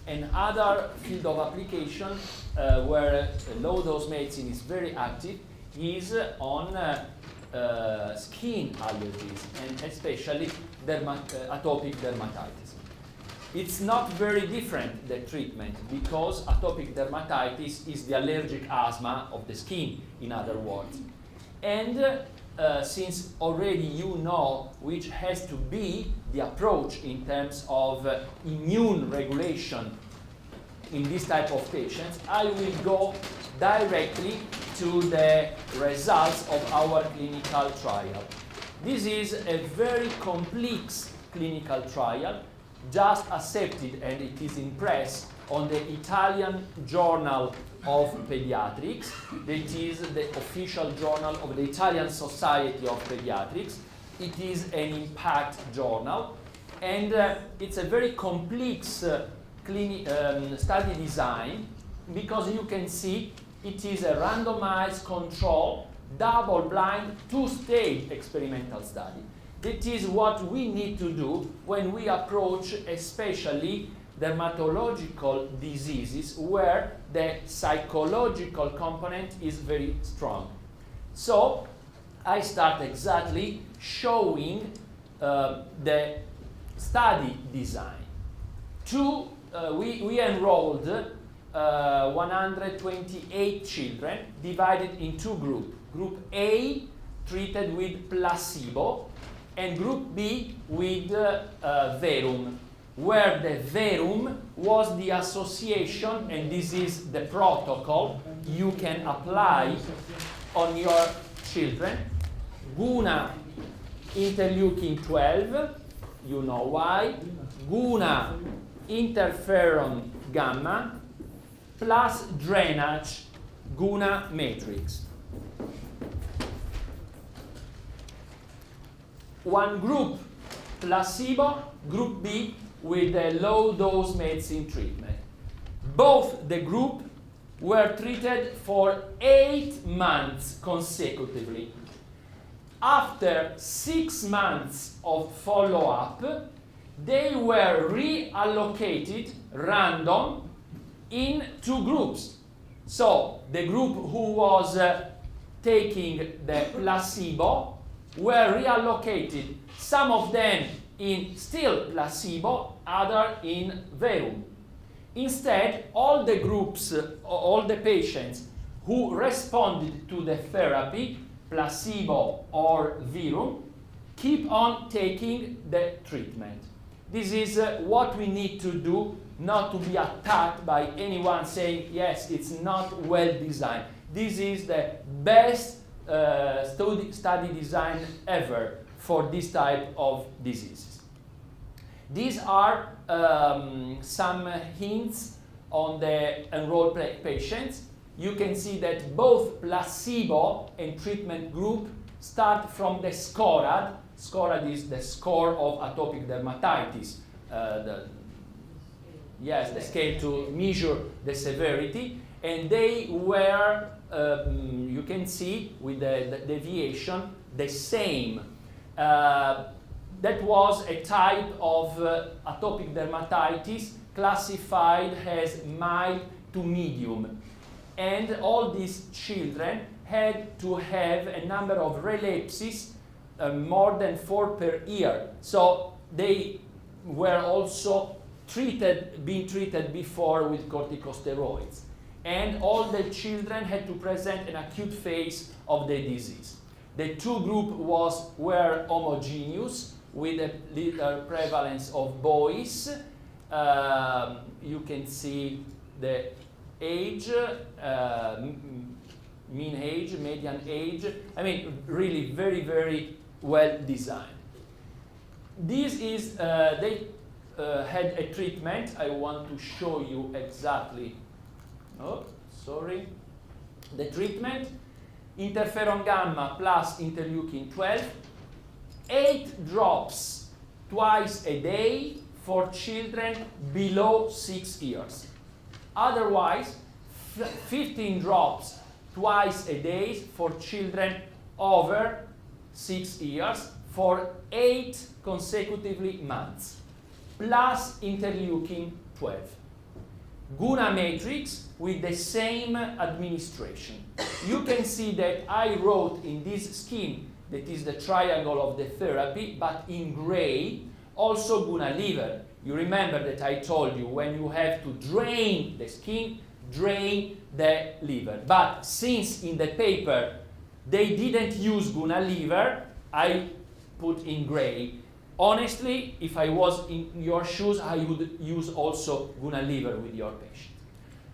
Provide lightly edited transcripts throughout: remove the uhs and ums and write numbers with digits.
And other field of application where low-dose medicine is very active is on skin allergies, and especially atopic dermatitis. It's not very different, the treatment, because atopic dermatitis is the allergic asthma of the skin, in other words. And since already you know which has to be the approach in terms of immune regulation in this type of patients, I will go directly to the results of our clinical trial. This is a very complex clinical trial, just accepted, and it is in press on the Italian Journal of Pediatrics. That is the official journal of the Italian Society of Pediatrics. It is an impact journal, and it's a very complex study design, because you can see it is a randomized control, double-blind, two-stage experimental study. That is what we need to do when we approach especially dermatological diseases where the psychological component is very strong. So I start exactly showing the study design. We enrolled 128 children divided in two groups. Group A treated with placebo, and Group B with verum, where the verum was the association, and this is the protocol you can apply on your children. Guna interleukin 12, you know why. Guna interferon gamma plus drainage Guna matrix. One group placebo, Group B with a low-dose medicine treatment. Both the group were treated for 8 months consecutively. After 6 months of follow-up, they were reallocated random in two groups. So the group who was taking the placebo were reallocated, some of them in still placebo, other in verum. Instead, all the groups, all the patients who responded to the therapy, placebo or verum, keep on taking the treatment. This is what we need to do, not to be attacked by anyone saying, yes, it's not well designed. This is the best study design ever for this type of diseases. These are some hints on the enrolled patients. You can see that both placebo and treatment group start from the SCORAD. SCORAD is the score of atopic dermatitis. The scale to measure the severity. And they were, you can see with the deviation, the same. That was a type of atopic dermatitis classified as mild to medium. And all these children had to have a number of relapses, more than 4 per year. So they were also being treated before with corticosteroids. And all the children had to present an acute phase of the disease. The two groups were homogeneous with a little prevalence of boys. You can see the age, mean age, median age. I mean, really very, very well designed. This is, they had a treatment. I want to show you exactly. Oh, sorry. The treatment, interferon gamma plus interleukin 12, 8 drops twice a day for children below 6 years. Otherwise, 15 drops twice a day for children over 6 years for 8 consecutively months, plus interleukin 12. Guna matrix with the same administration. You can see that I wrote in this scheme that is the triangle of the therapy, but in gray, also Guna liver. You remember that I told you when you have to drain the skin, drain the liver. But since in the paper they didn't use Guna liver, I put in gray. Honestly, if I was in your shoes, I would use also Guna liver with your patient.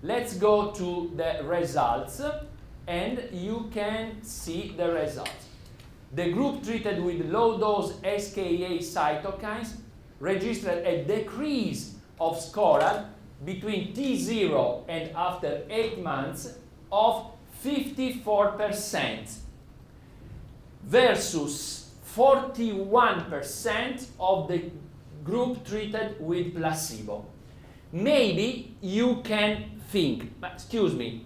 Let's go to the results, and you can see the results. The group treated with low-dose SKA cytokines registered a decrease of scoral between T0 and after 8 months of 54% versus 41% of the group treated with placebo. Maybe you can think, excuse me,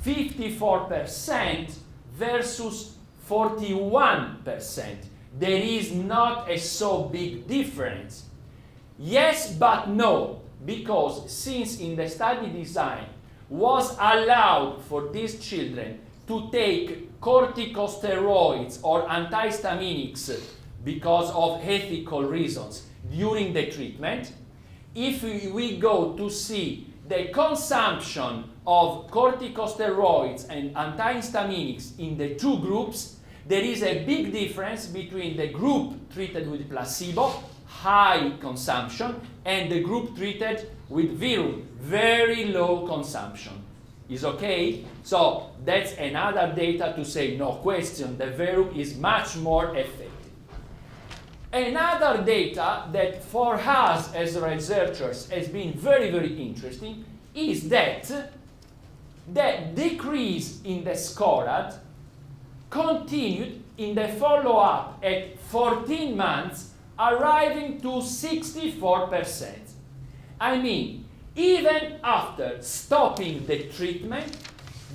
54% versus 41%. There is not a so big difference. Yes, but no, because since in the study design was allowed for these children to take corticosteroids or antihistaminics because of ethical reasons during the treatment, if we go to see the consumption of corticosteroids and antihistaminics in the two groups, there is a big difference between the group treated with placebo, high consumption, and the group treated with Virum, very low consumption. Is okay? So that's another data to say, no question, the Verum is much more effective. Another data that for us as researchers has been very, very interesting is that the decrease in the scorat continued in the follow-up at 14 months, arriving to 64%. I mean, even after stopping the treatment,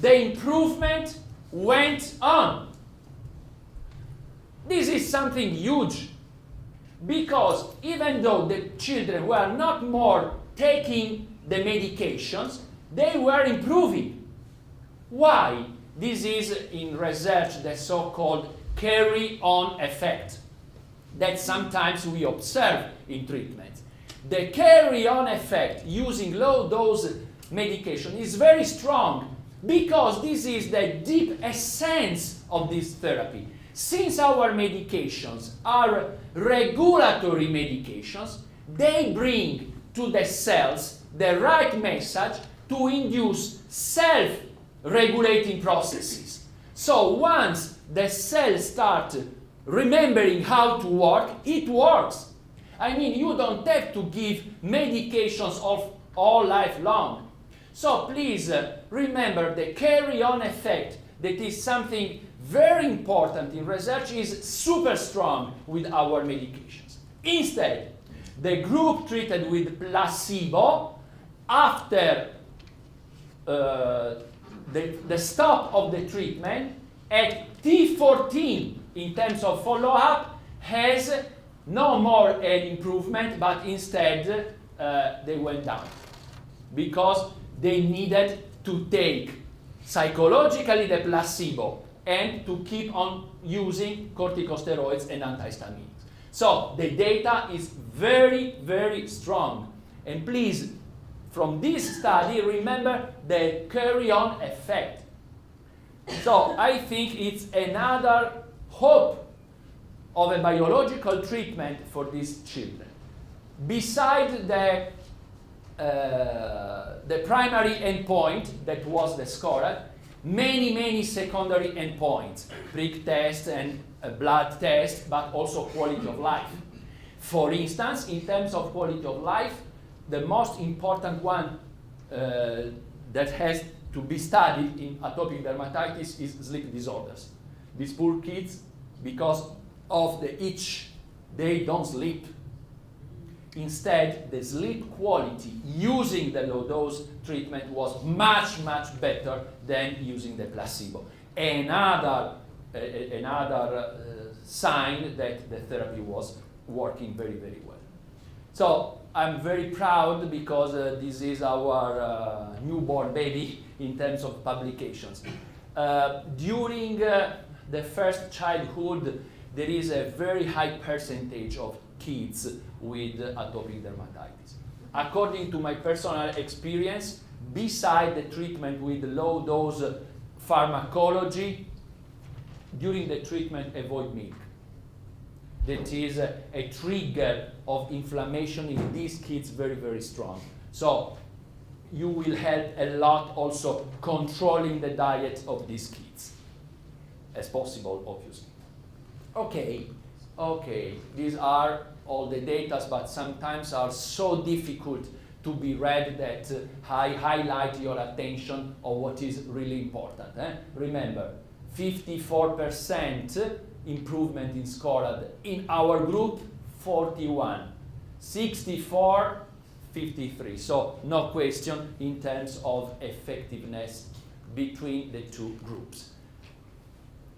the improvement went on. This is something huge, because even though the children were not more taking the medications, they were improving. Why? This is in research the so-called carry-on effect that sometimes we observe in treatment. The carry-on effect using low-dose medication is very strong because this is the deep essence of this therapy. Since our medications are regulatory medications, they bring to the cells the right message to induce self-regulating processes. So once the cells start remembering how to work, it works. I mean, you don't have to give medications all life long. So please remember the carry-on effect, that is something very important in research, is super strong with our medications. Instead, the group treated with placebo, after the stop of the treatment, at T14 in terms of follow-up, has no more an improvement, but instead they went down because they needed to take psychologically the placebo and to keep on using corticosteroids and antihistaminics. So the data is very, very strong. And please, from this study, remember the carry-on effect. So I think it's another hope of a biological treatment for these children. Besides the primary endpoint, that was the score, many secondary endpoints, prick test and a blood test, but also quality of life. For instance, in terms of quality of life, the most important one that has to be studied in atopic dermatitis is sleep disorders. These poor kids, because of the itch, they don't sleep. Instead, the sleep quality using the low-dose treatment was much better than using the placebo. Another sign that the therapy was working very well. So I'm very proud because this is our newborn baby in terms of publications. During the first childhood, there is a very high percentage of kids with atopic dermatitis. According to my personal experience, beside the treatment with low-dose pharmacology, during the treatment, avoid milk. That is a trigger of inflammation in these kids very, very strong. So you will help a lot also controlling the diet of these kids, as possible, obviously. Okay, these are all the data, but sometimes are so difficult to be read that I highlight your attention on what is really important. Remember, 54% improvement in score in our group, 41, 64, 53. So no question in terms of effectiveness between the two groups.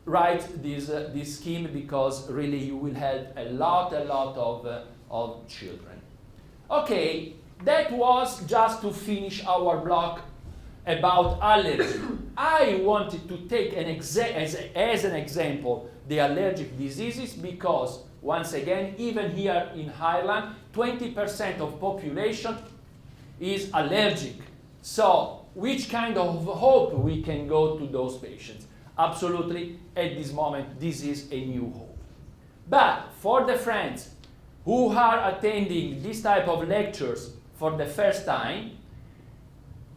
Write this scheme because really you will help a lot of children. Okay, that was just to finish our block about allergy. I wanted to take as an example the allergic diseases because, once again, even here in Ireland, 20% of population is allergic. So, which kind of hope we can go to those patients? Absolutely, at this moment, this is a new hope. But for the friends who are attending this type of lectures for the first time,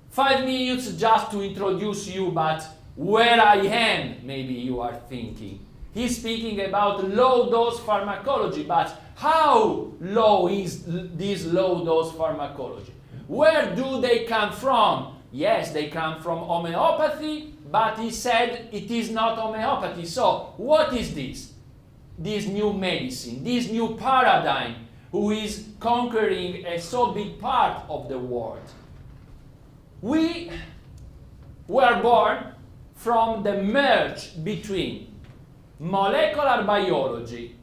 5 minutes just to introduce you, but where I am, maybe you are thinking. He's speaking about low-dose pharmacology, but how low is this low-dose pharmacology? Where do they come from? Yes, they come from homeopathy, but he said it is not homeopathy. So what is this? This new medicine, this new paradigm, who is conquering a so big part of the world. We were born from the merge between molecular biology,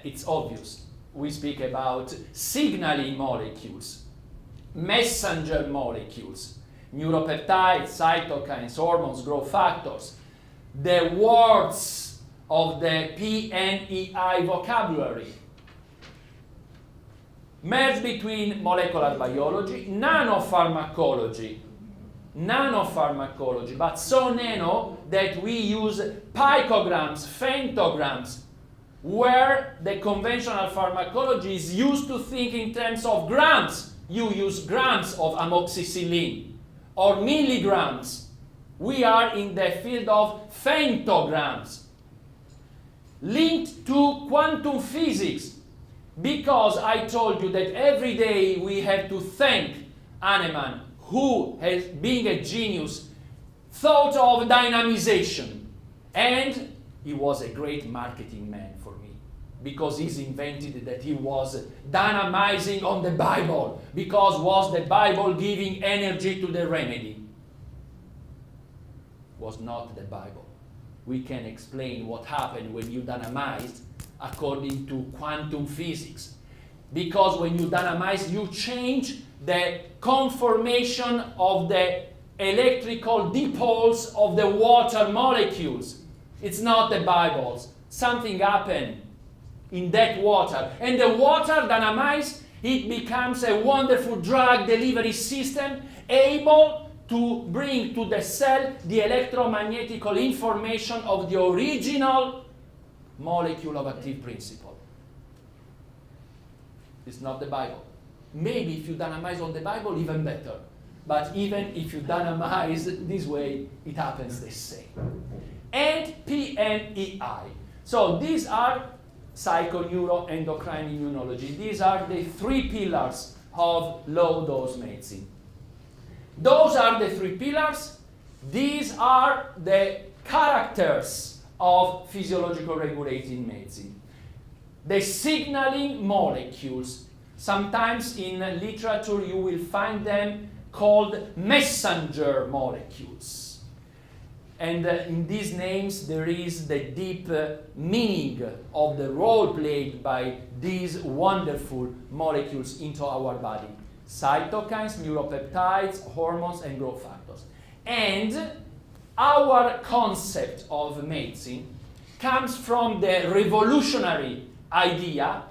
it's obvious, we speak about signaling molecules, messenger molecules, neuropeptides, cytokines, hormones, growth factors, the words of the PNEI vocabulary, merge between molecular biology, nanopharmacology, but so nano that we use picograms, femtograms, where the conventional pharmacology is used to think in terms of grams. You use grams of amoxicillin or milligrams. We are in the field of femtograms, linked to quantum physics, because I told you that every day we have to thank Hahnemann, who, has, being a genius, thought of dynamization. And he was a great marketing man for me, because he's invented that he was dynamizing on the Bible, because was the Bible giving energy to the remedy? Was not the Bible. We can explain what happened when you dynamized according to quantum physics. Because when you dynamize, you change the conformation of the electrical dipoles of the water molecules. It's not the Bibles. Something happened in that water. And the water dynamized, it becomes a wonderful drug delivery system able to bring to the cell the electromagnetic information of the original molecule of active principle. It's not the Bible. Maybe if you dynamize on the Bible, even better. But even if you dynamize this way, it happens the same. And PNEI. So these are psychoneuroendocrine immunology. These are the 3 pillars of low-dose medicine. Those are the 3 pillars. These are the characters of physiological regulating medicine. The signaling molecules. Sometimes in literature you will find them called messenger molecules. And in these names, there is the deep meaning of the role played by these wonderful molecules into our body. Cytokines, neuropeptides, hormones, and growth factors. And our concept of medicine comes from the revolutionary idea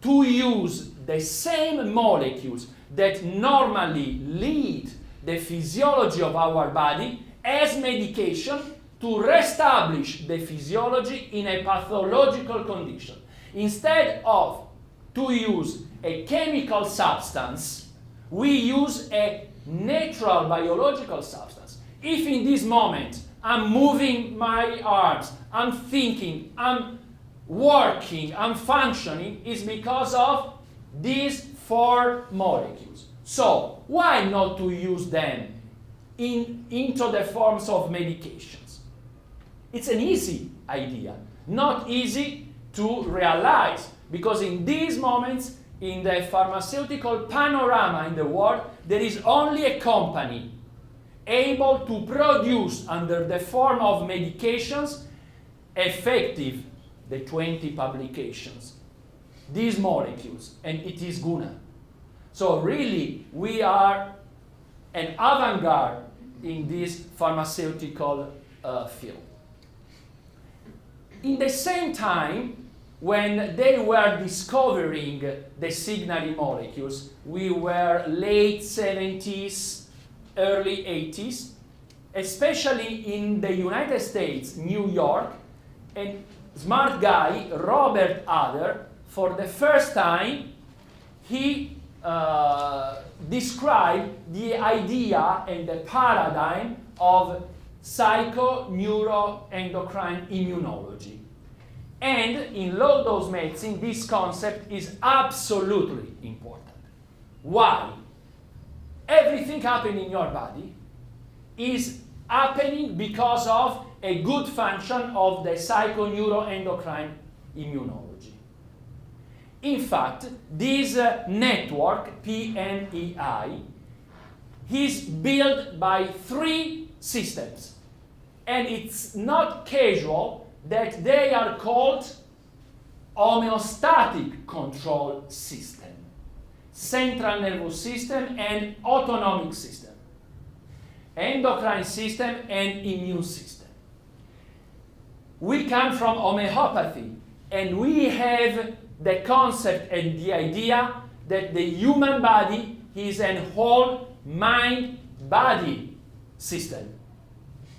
to use the same molecules that normally lead the physiology of our body as medication to reestablish the physiology in a pathological condition. Instead of to use a chemical substance, we use a natural biological substance. If in this moment I'm moving my arms, I'm thinking, I'm working, I'm functioning, it's because of these 4 molecules. So why not to use them into the forms of medications? It's an easy idea, not easy to realize, because in these moments, in the pharmaceutical panorama in the world, there is only a company able to produce under the form of medications effective, the 20 publications, these molecules, and it is Guna. So really, we are an avant-garde in this pharmaceutical field. In the same time, when they were discovering the signaling molecules, we were late 70s, early 80s, especially in the United States, New York, a smart guy, Robert Adler, for the first time, he described the idea and the paradigm of psycho-neuroendocrine immunology. And in low-dose medicine, this concept is absolutely important. Why? Everything happening in your body is happening because of a good function of the psycho-neuroendocrine immunology. In fact, this network, PNEI, is built by 3 systems. And it's not casual that they are called homeostatic control system, central nervous system and autonomic system, endocrine system and immune system. We come from homeopathy, and we have the concept and the idea that the human body is a whole mind-body system.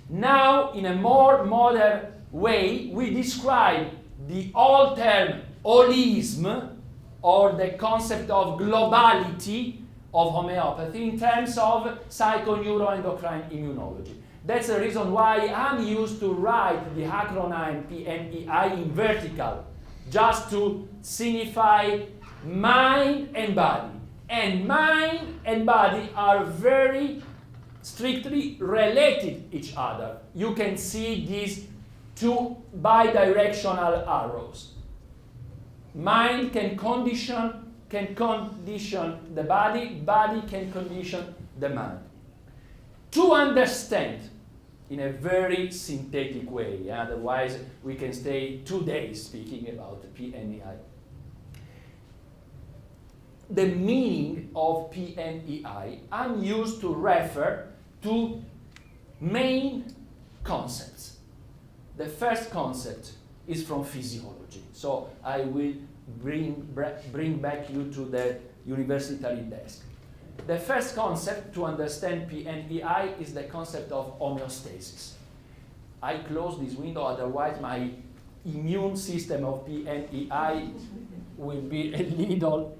Now, in a more modern way, we describe the old term holism, or the concept of globality of homeopathy, in terms of psycho-neuroendocrine immunology. That's the reason why I'm used to write the acronym PNEI in vertical, just to signify mind and body. And mind and body are very strictly related each other. You can see these 2 bidirectional arrows. Mind can condition the body, body can condition the mind. To understand in a very synthetic way, otherwise we can stay 2 days speaking about the PNEI. The meaning of PNEI, I'm used to refer to main concepts. The first concept is from physiology. So I will bring back you to the university desk. The first concept to understand PNEI is the concept of homeostasis. I close this window, otherwise my immune system of PNEI will be a little...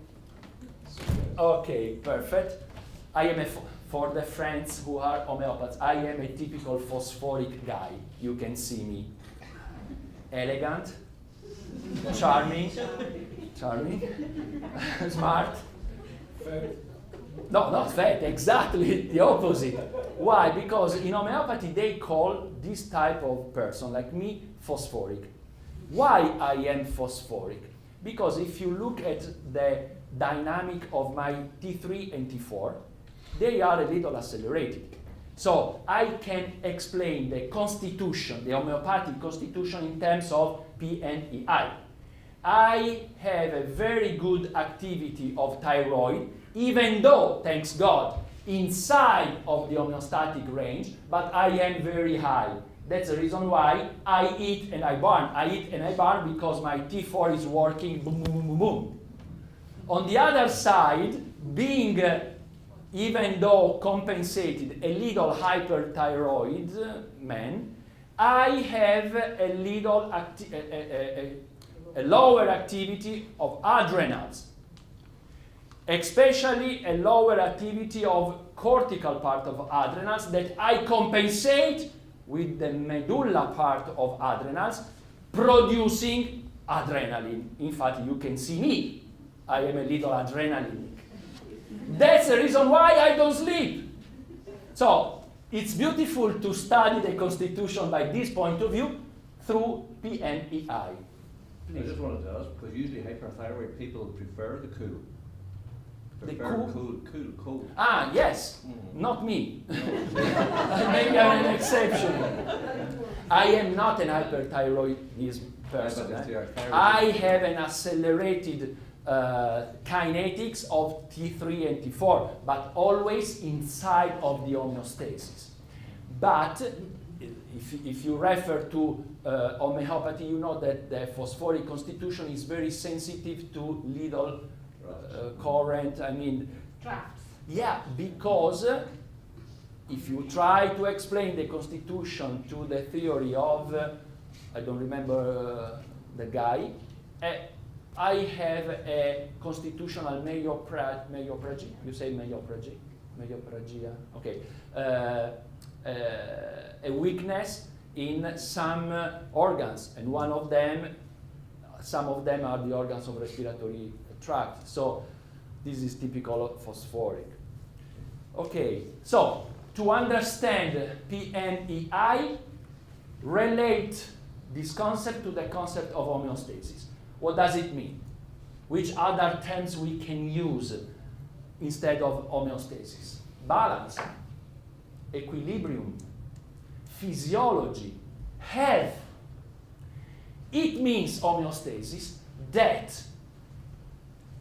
Okay, perfect. I am for the friends who are homeopaths, I am a typical phosphoric guy. You can see me. Elegant, charming, smart. No, not fat, exactly the opposite. Why? Because in homeopathy they call this type of person, like me, phosphoric. Why I am phosphoric? Because if you look at the dynamic of my T3 and T4, they are a little accelerated. So I can explain the constitution, the homeopathic constitution, in terms of PNEI. I have a very good activity of thyroid, even though, thanks God, inside of the homeostatic range, but I am very high. That's the reason why I eat and I burn. I eat and I burn because my T4 is working boom, boom, boom, boom, boom. On the other side, being, even though compensated, a little hyperthyroid man, I have a little a lower activity of adrenals, especially a lower activity of cortical part of adrenals that I compensate with the medulla part of adrenals producing adrenaline. In fact, you can see me. I am a little adrenaline. That's the reason why I don't sleep. So it's beautiful to study the constitution by this point of view through PNEI. I just wanted to ask, because usually hyperthyroid people prefer the cool. The cool. Ah, yes, not me. Maybe I'm an exception. I am not an hyperthyroidism person. I have an accelerated kinetics of T3 and T4, but always inside of the homeostasis. But if you refer to homeopathy, you know that the phosphoric constitution is very sensitive to little current, drafts. Yeah, because if you try to explain the constitution to the theory of, I don't remember the guy, I have a constitutional myopathy. You say myopathy? Myopathy, okay. A weakness in some organs, and some of them are the organs of respiratory tract. So this is typical of phosphoric. Okay, so to understand PNEI, relate this concept to the concept of homeostasis. What does it mean? Which other terms we can use instead of homeostasis? Balance, equilibrium, physiology, health. It means homeostasis that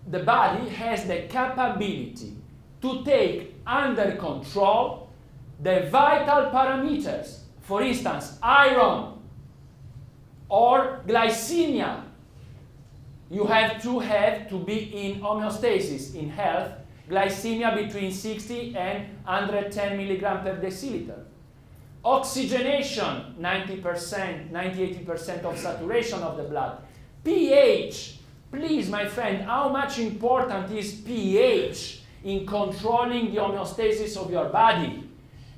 the body has the capability to take under control the vital parameters. For instance, iron or glycemia. You have to be in homeostasis, in health, glycemia between 60 and 110 milligram per deciliter. Oxygenation, 90%, 90-80% of saturation of the blood. pH, please, my friend, how much important is pH in controlling the homeostasis of your body?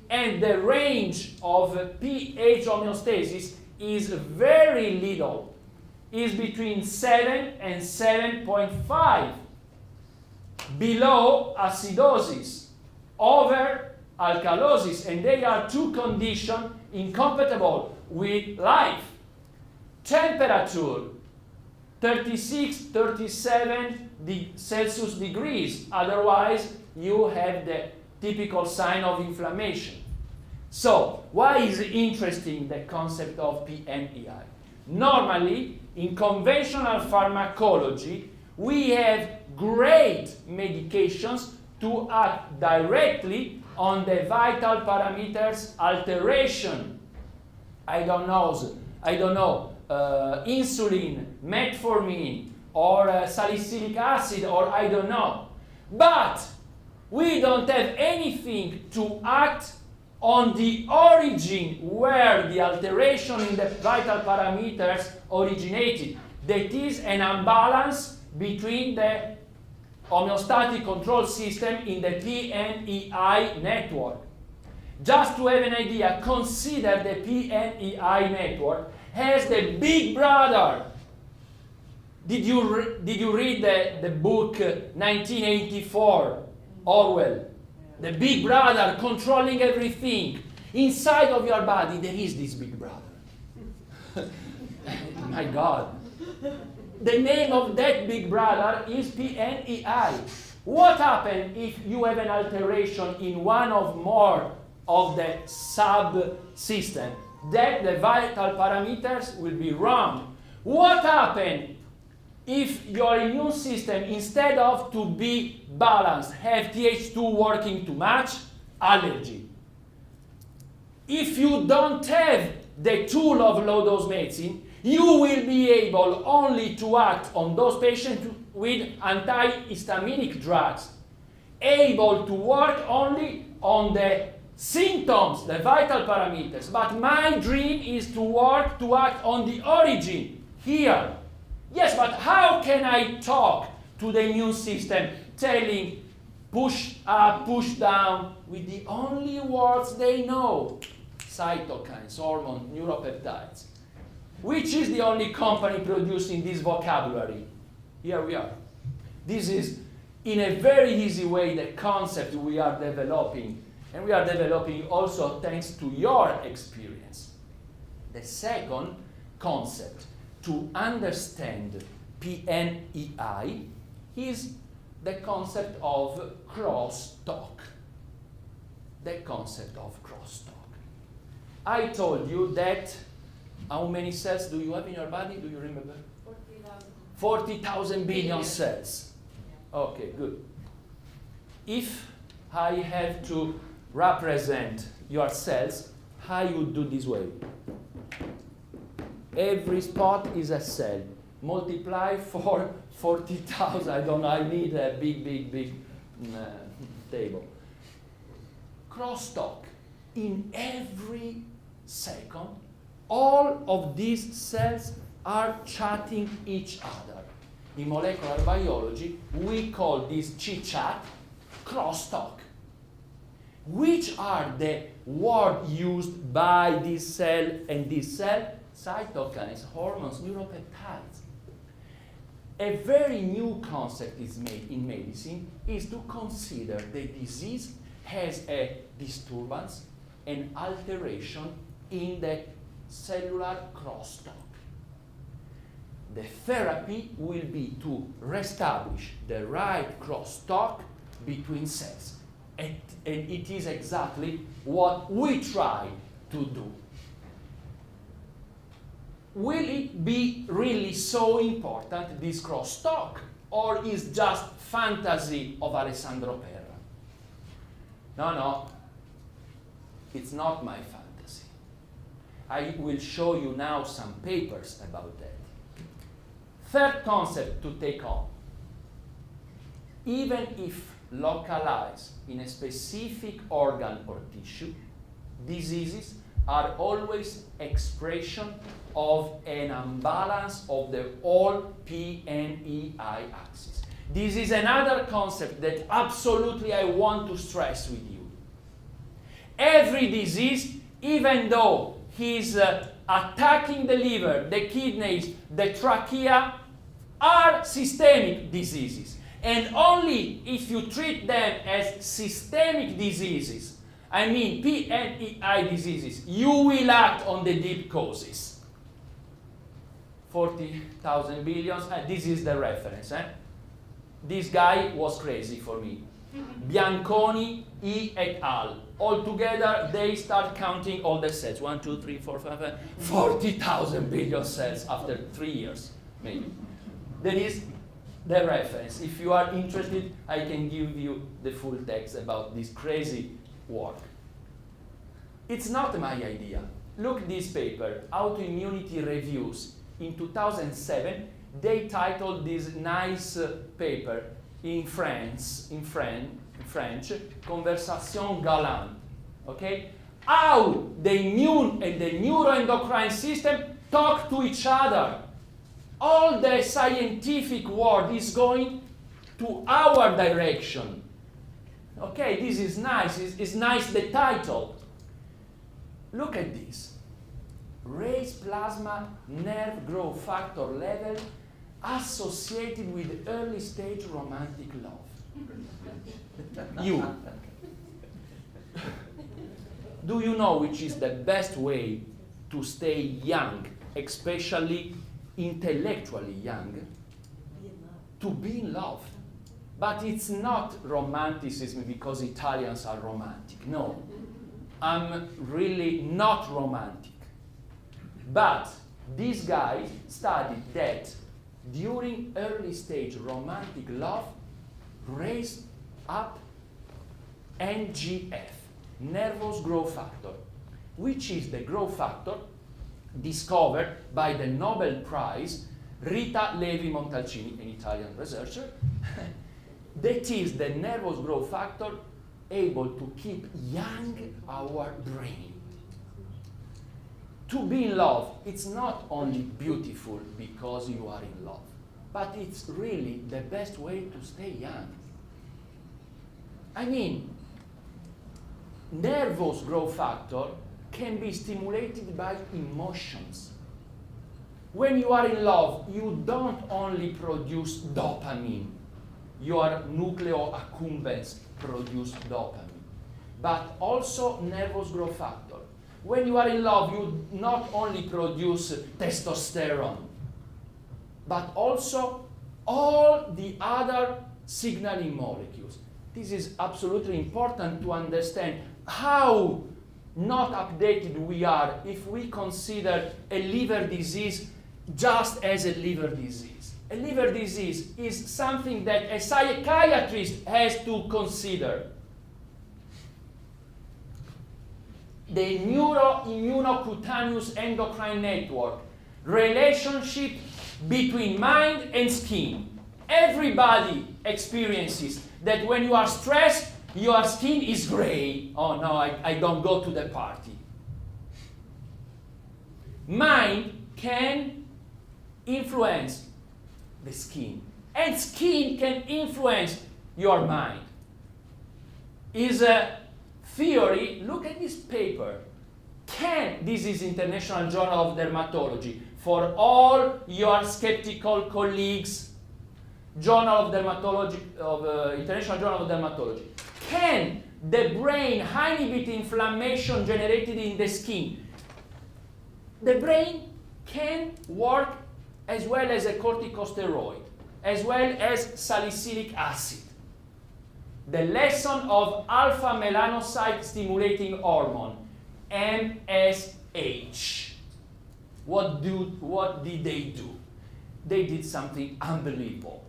And the range of pH homeostasis is very little. Is between 7 and 7.5. Below acidosis, over alkalosis, and they are two conditions incompatible with life. Temperature, 36, 37 Celsius degrees, otherwise you have the typical sign of inflammation. So, why is it interesting, the concept of PNEI? Normally, in conventional pharmacology, we have great medications to act directly on the vital parameters alteration. I don't know, insulin, metformin, or salicylic acid, or I don't know. But we don't have anything to act on the origin where the alteration in the vital parameters originated. That is an imbalance between the homeostatic control system in the PNEI network. Just to have an idea, consider the PNEI network has the big brother. Did you read the book 1984, Orwell? The big brother controlling everything. Inside of your body, there is this big brother. My God. The name of that big brother is PNEI. What happens if you have an alteration in one or more of the subsystem, that the vital parameters will be wrong. What happens if your immune system, instead of to be balanced, have Th2 working too much? Allergy. If you don't have the tool of low-dose medicine, you will be able only to act on those patients with antihistaminic drugs, able to work only on the symptoms, the vital parameters. But my dream is to act on the origin, here. Yes, but how can I talk to the immune system telling push up, push down, with the only words they know? Cytokines, hormones, neuropeptides. Which is the only company producing this vocabulary? Here we are. This is, in a very easy way, the concept we are developing. And we are developing also thanks to your experience. The second concept to understand PNEI is the concept of crosstalk. The concept of crosstalk. I told you that, how many cells do you have in your body? Do you remember? 40,000. 40,000 billion cells. Okay, good. If I have to represent your cells, I would do this way. Every spot is a cell. Multiply for 40,000. I don't know, I need a big table. Crosstalk. In every second, all of these cells are chatting each other. In molecular biology, we call this chit-chat crosstalk. Which are the words used by this cell and this cell? Cytokines, hormones, neuropeptides. A very new concept is made in medicine is to consider the disease as a disturbance, an alteration in the cellular crosstalk. The therapy will be to reestablish the right crosstalk between cells. And it is exactly what we try to do. Will it be really so important, this crosstalk, or is just fantasy of Alessandro Perra? No, it's not my fantasy. I will show you now some papers about that. Third concept to take on. Even if localized in a specific organ or tissue, diseases are always expression of an imbalance of the whole PNEI axis. This is another concept that absolutely I want to stress with you. Every disease, even though he's attacking the liver, the kidneys, the trachea, are systemic diseases. And only if you treat them as systemic diseases, I mean PNEI diseases, you will act on the deep causes. 40,000 billions, this is the reference. This guy was crazy for me. Bianconi, E et al. All together, they start counting all the cells. 1, 2, 3, 4, 5, 5, 40,000 billion cells after 3 years, maybe. That is the reference. If you are interested, I can give you the full text about this crazy work. It's not my idea. Look this paper, Autoimmunity Reviews. In 2007, they titled this nice paper in French, Conversation Galante. Okay? How the immune and the neuroendocrine system talk to each other. All the scientific world is going to our direction. Okay, this is nice. It's nice, the title. Look at this. Raise plasma nerve growth factor level associated with early stage romantic love. You. Do you know which is the best way to stay young, especially intellectually young? To be in love. But it's not romanticism because Italians are romantic. No. I'm really not romantic. But this guy studied that during early stage romantic love raised up NGF, nervous growth factor, which is the growth factor discovered by the Nobel Prize Rita Levi-Montalcini, an Italian researcher. That is the nervous growth factor able to keep young our brain. To be in love, it's not only beautiful because you are in love, but it's really the best way to stay young. I mean, nervous growth factor can be stimulated by emotions. When you are in love, you don't only produce dopamine, your nucleoaccumbens produce dopamine, but also nervous growth factor. When you are in love, you not only produce testosterone, but also all the other signaling molecules. This is absolutely important to understand how not updated we are if we consider a liver disease just as a liver disease. A liver disease is something that a psychiatrist has to consider. The neuroimmunocutaneous endocrine network, relationship between mind and skin. Everybody experiences that when you are stressed, your skin is gray. Oh no, I don't go to the party. Mind can influence the skin, and skin can influence your mind. Is a theory, look at this paper. This is International Journal of Dermatology. For all your skeptical colleagues, Journal of Dermatology, International Journal of Dermatology. Can the brain inhibit inflammation generated in the skin? The brain can work as well as a corticosteroid, as well as salicylic acid. The lesson of alpha melanocyte stimulating hormone, MSH. What did they do? They did something unbelievable.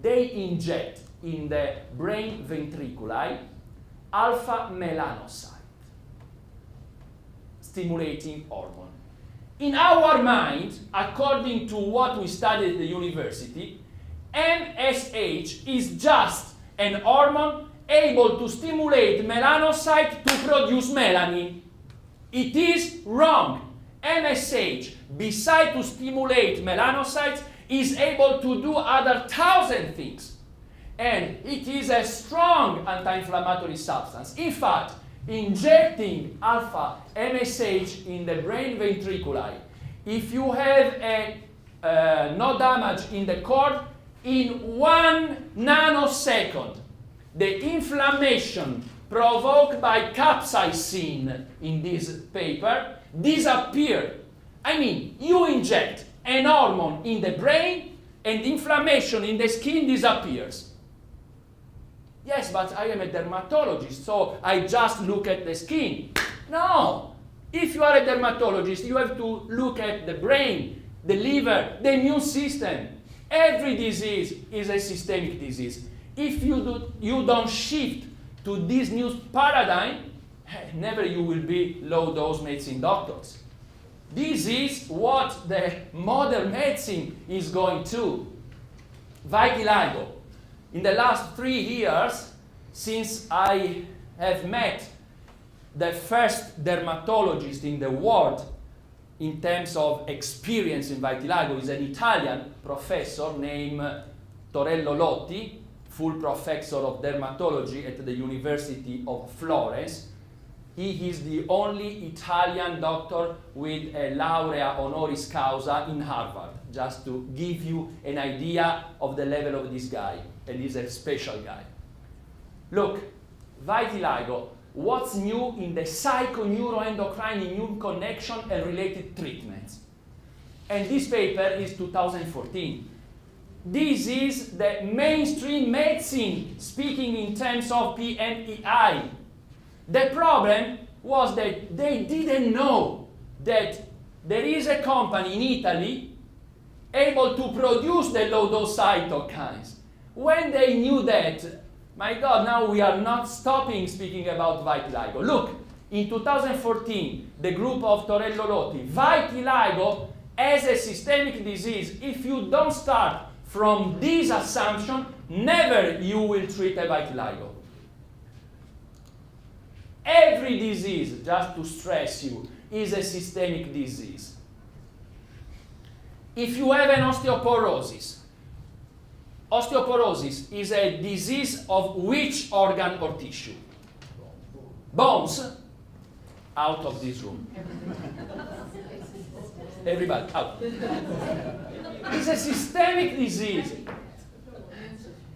They inject in the brain ventriculi alpha melanocyte stimulating hormone. In our mind, according to what we studied at the university, MSH is just an hormone able to stimulate melanocyte to produce melanin. It is wrong. MSH, besides to stimulate melanocytes, is able to do other 1,000 things. And it is a strong anti-inflammatory substance. In fact, injecting alpha MSH in the brain ventriculi, if you have no damage in the cord, in 1 nanosecond, the inflammation provoked by capsaicin in this paper disappeared. I mean, you inject an hormone in the brain and inflammation in the skin disappears. Yes, but I am a dermatologist, so I just look at the skin. No! If you are a dermatologist, you have to look at the brain, the liver, the immune system. Every disease is a systemic disease. If you don't shift to this new paradigm, never you will be low-dose medicine doctors. This is what the modern medicine is going to. Vitiligo. In the last 3 years, since I have met the first dermatologist in the world in terms of experience in vitiligo, is an Italian professor named Torello Lotti, full professor of dermatology at the University of Florence. He is the only Italian doctor with a laurea honoris causa in Harvard, just to give you an idea of the level of this guy. And he's a special guy. Look, vitiligo, what's new in the psychoneuroendocrine immune connection and related treatments? And this paper is 2014. This is the mainstream medicine speaking in terms of PMEI. The problem was that they didn't know that there is a company in Italy able to produce the low-dose cytokines. When they knew that, my God, now we are not stopping speaking about vitiligo. Look, in 2014, the group of Torello Lotti, vitiligo as a systemic disease, if you don't start from this assumption, never you will treat a vitiligo. Every disease, just to stress you, is a systemic disease. If you have an osteoporosis, osteoporosis is a disease of which organ or tissue? Bones. Out of this room. Everybody, out. It's a systemic disease.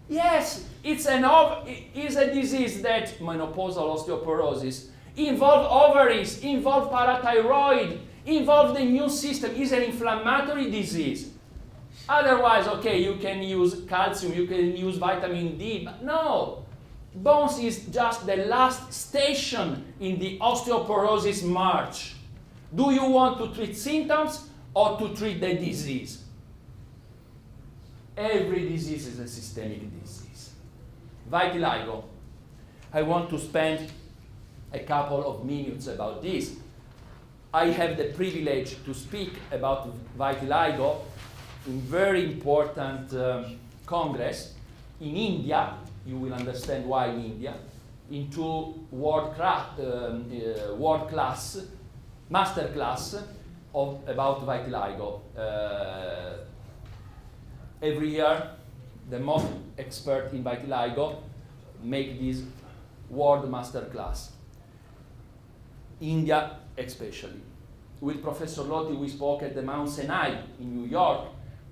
Yes, it's a disease that menopausal osteoporosis involves ovaries, involves parathyroid, involves the immune system, is an inflammatory disease. Otherwise, okay, you can use calcium, you can use vitamin D, but no. Bones is just the last station in the osteoporosis march. Do you want to treat symptoms or to treat the disease? Every disease is a systemic disease. Vitiligo. I want to spend a couple of minutes about this. I have the privilege to speak about vitiligo in very important congress in India. You will understand why in India, into world class, master class about vitiligo. Every year, the most expert in vitiligo make this world master class. India especially. With Professor Lotti, we spoke at the Mount Sinai in New York.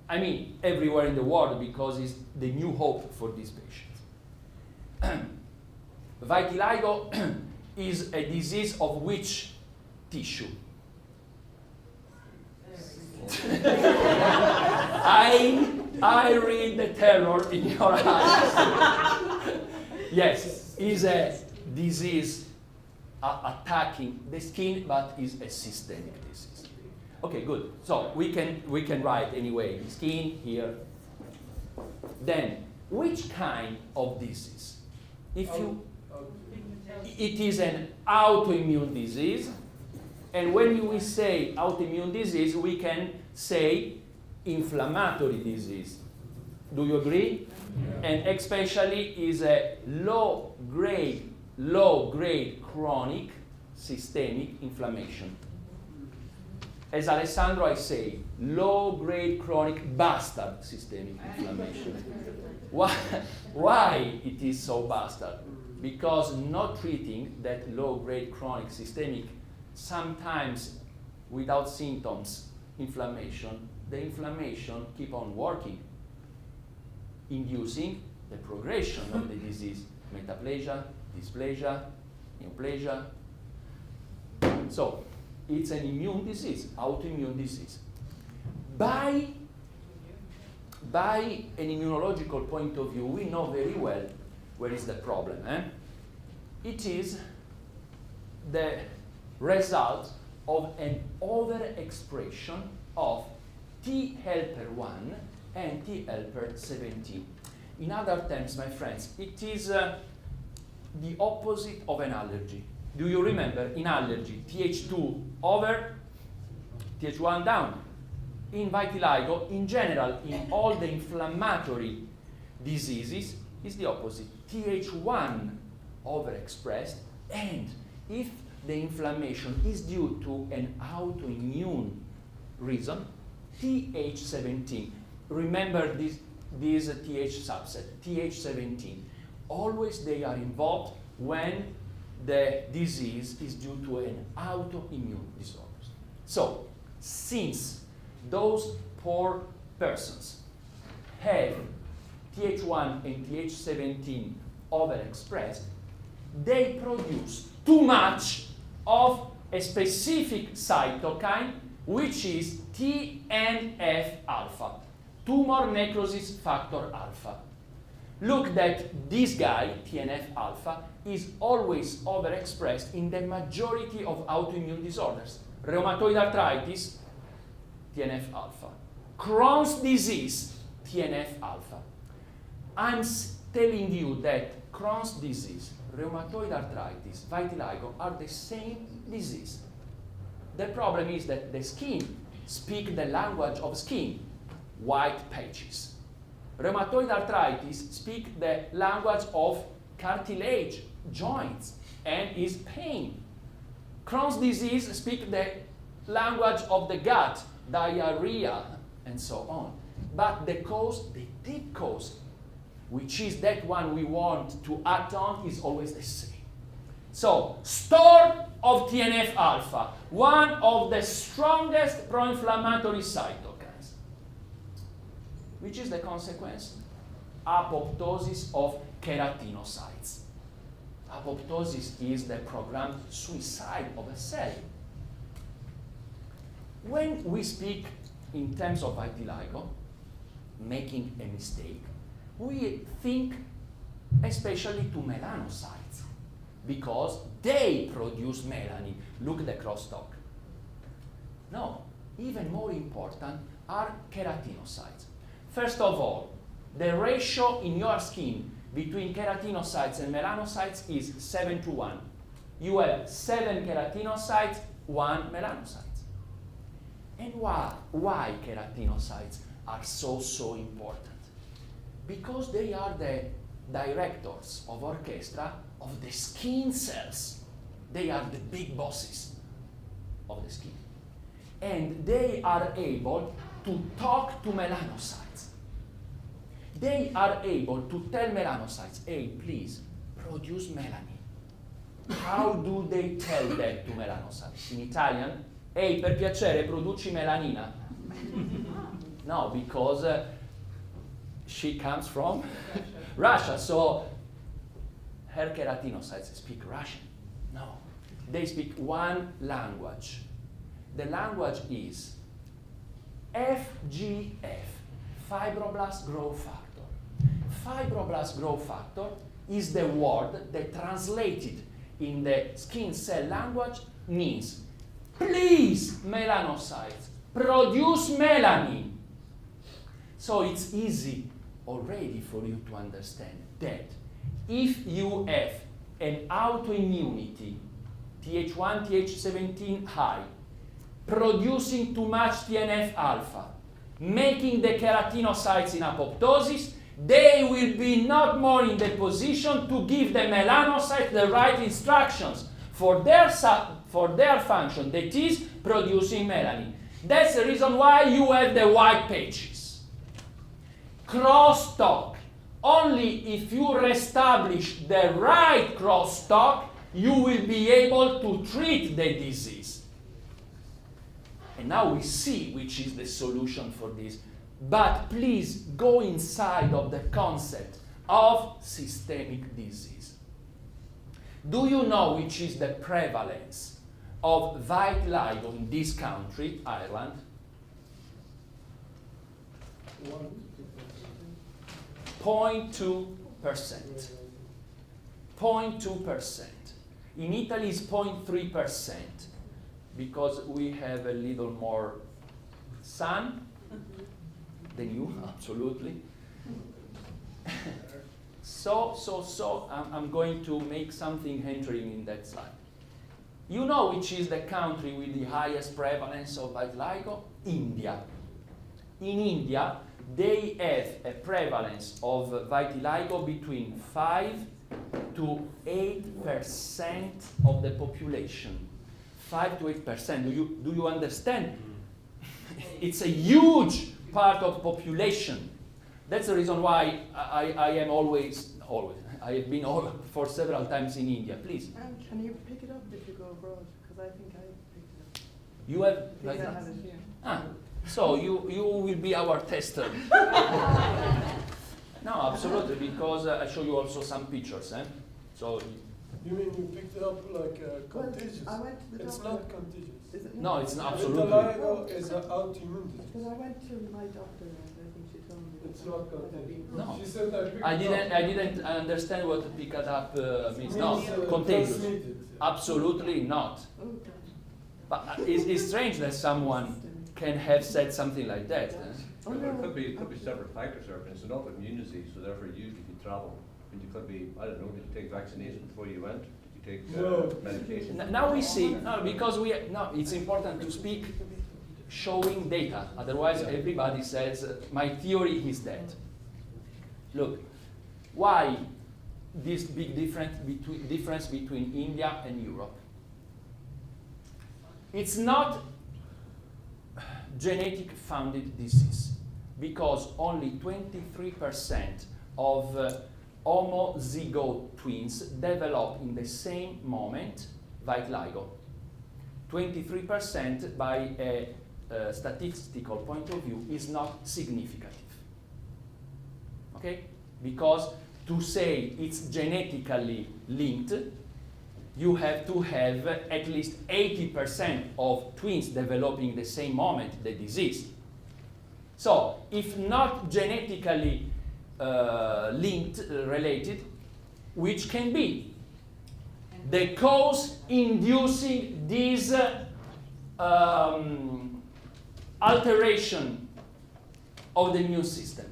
I mean, everywhere in the world, because it's the new hope for these patients. Vitiligo is a disease of which tissue? I read the terror in your eyes. Yes, is a disease attacking the skin, but is a systemic disease. Okay, good. So we can write anyway, skin here. Then, which kind of disease? If you, it is an autoimmune disease, and when we say autoimmune disease, we can say inflammatory disease. Do you agree? Yeah. And especially is a low-grade chronic systemic inflammation. As Alessandro, I say, low-grade chronic bastard systemic inflammation. Why it is so bastard? Because not treating that low-grade chronic systemic, sometimes without symptoms, inflammation, the inflammation keep on working, inducing the progression of the disease, metaplasia, dysplasia, neoplasia. So, it's an immune disease, autoimmune disease. By an immunological point of view, we know very well where is the problem. It is the result of an overexpression of T helper 1 and T helper 17. In other terms, my friends, it is the opposite of an allergy. Do you remember in allergy, Th2 over, Th1 down? In vitiligo, in general, in all the inflammatory diseases, is the opposite. Th1 overexpressed, and if the inflammation is due to an autoimmune reason, Th17. Remember this Th subset, Th17. Always they are involved when the disease is due to an autoimmune disorder. So, since those poor persons have Th1 and Th17 overexpressed, they produce too much of a specific cytokine, which is TNF alpha, tumor necrosis factor alpha. look that this guy, TNF-alpha, is always overexpressed in the majority of autoimmune disorders. Rheumatoid arthritis, TNF-alpha. Crohn's disease, TNF-alpha. I'm telling you that Crohn's disease, rheumatoid arthritis, vitiligo are the same disease. The problem is that the skin speaks the language of skin, white patches. Rheumatoid arthritis speaks the language of cartilage, joints, and is pain. Crohn's disease speaks the language of the gut, diarrhea, and so on. But the cause, the deep cause, which is that one we want to act on, is always the same. So, store of TNF-alpha, one of the strongest pro-inflammatory cytokines. Which is the consequence? Apoptosis of keratinocytes. Apoptosis is the programmed suicide of a cell. When we speak in terms of vitiligo, making a mistake, we think especially to melanocytes, because they produce melanin. Look at the crosstalk. No, even more important are keratinocytes. First of all, the ratio in your skin between keratinocytes and melanocytes is 7:1. You have 7 keratinocytes, 1 melanocyte. And why keratinocytes are so important? Because they are the directors of orchestra of the skin cells. They are the big bosses of the skin. And they are able to talk to melanocytes. They are able to tell melanocytes, hey, please, produce melanin. How do they tell that to melanocytes? In Italian, hey, per piacere, produci melanina. No, because she comes from Russia, so her keratinocytes speak Russian. No, they speak one language. The language is FGF, fibroblast growth factor. Fibroblast growth factor is the word that translated in the skin cell language means, please, melanocytes, produce melanin. So it's easy already for you to understand that if you have an autoimmunity, Th1, Th17 high, producing too much TNF-alpha, making the keratinocytes in apoptosis, they will be not more in the position to give the melanocyte the right instructions for their function, that is producing melanin. That's the reason why you have the white pages. Crosstalk. Only if you reestablish the right crosstalk, you will be able to treat the disease. And now we see which is the solution for this. But please go inside of the concept of systemic disease. Do you know which is the prevalence of vitiligo in this country, Ireland? 0.2%. 0.2%. In Italy it's 0.3%, because we have a little more sun than you, absolutely. So I'm going to make something entering in that slide. You know which is the country with the highest prevalence of vitiligo? India. In India, they have a prevalence of vitiligo between 5 to 8% of the population. 5 to 8%. Do you understand? It's a huge part of population. That's the reason why I am always, I have been for several times in India. Please. Can you pick it up if you go abroad? Because I think I picked it up. You have? Because I have it here. Ah, so you will be our tester. No, absolutely, because I show you also some pictures. So. You mean you picked it up like contagious? Well, I went to the it's doctor. not contagious. Is it No, it's not absolutely. Vitiligo is an autoimmune disease. Because I went to my doctor and I think she told me It's not contagious. No. She said I didn't understand what pick it up means. No, contagious. Absolutely not. But it's strange that someone can have said something like that. Well, there could be several factors there. For instance, not immunity, so therefore usually if you travel, and you could be, I don't know, did you take vaccination before you went? Did you take medication? Now we see, no, because it's important to speak showing data. Otherwise, everybody says, my theory is that. Look, why this big difference between India and Europe? It's not genetic founded disease, because only 23% of homozygote twins develop in the same moment vitiligo. 23% by a statistical point of view is not significant. Okay? Because to say it's genetically linked, you have to have at least 80% of twins developing the same moment the disease. So, if not genetically related, which can be the cause inducing this alteration of the immune system?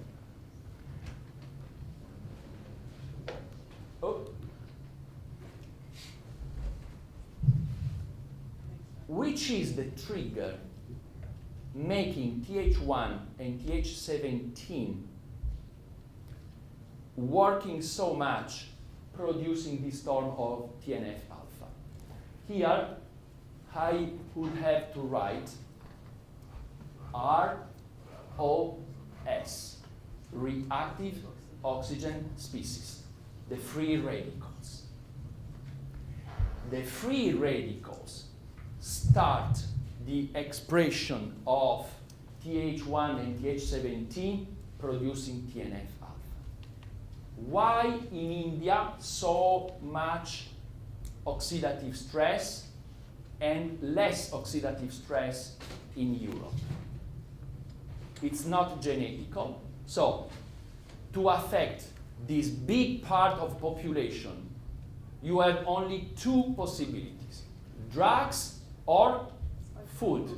Which is the trigger making Th1 and Th17 working so much, producing this storm of TNF alpha? Here, I would have to write ROS, reactive oxygen species, the free radicals. The free radicals start the expression of Th1 and Th17 producing TNF alpha. Why in India so much oxidative stress and less oxidative stress in Europe? It's not genetical. So, to affect this big part of population, you have only two possibilities: drugs or food.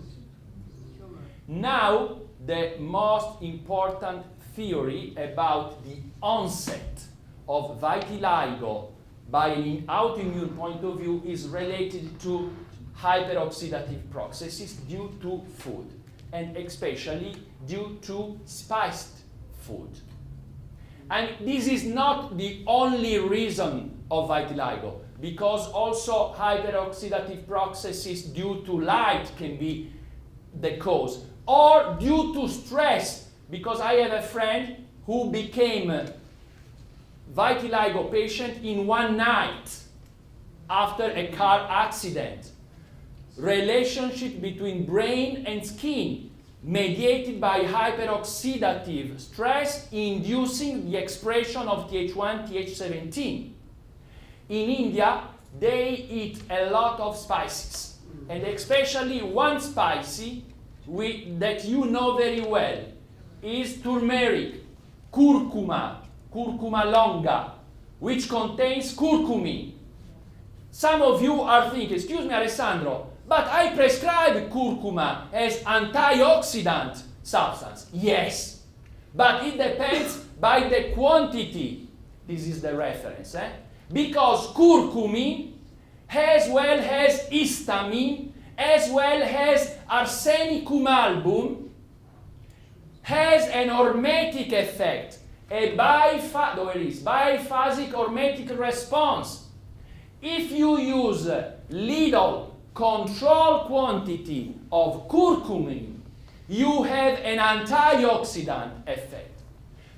Now, the most important theory about the onset of vitiligo by an autoimmune point of view is related to hyperoxidative processes due to food, and especially due to spiced food. And this is not the only reason of vitiligo, because also hyperoxidative processes due to light can be the cause, or due to stress, because I have a friend who became a vitiligo patient in one night after a car accident. Relationship between brain and skin mediated by hyperoxidative stress inducing the expression of Th1, Th17. In India, they eat a lot of spices, and especially one spicy that you know very well is turmeric, curcuma longa, which contains curcumin. Some of you are thinking, excuse me, Alessandro, but I prescribe curcuma as antioxidant substance. Yes, but it depends by the quantity. This is the reference, because curcumin, as well as histamine, as well as arsenicum album, has an hormetic effect, a biphasic hormetic response. If you use little control quantity of curcumin, you have an antioxidant effect.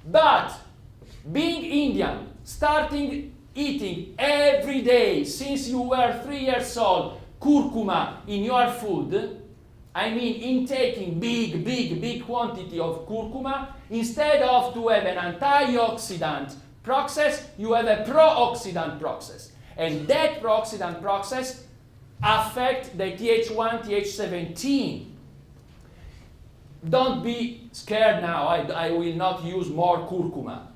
But being Indian, starting eating every day since you were 3 years old curcuma in your food, I mean intaking big quantity of curcuma, instead of to have an antioxidant process, you have a pro-oxidant process. And that pro-oxidant process affects the Th1, Th17. don't be scared now. I will not use more curcuma.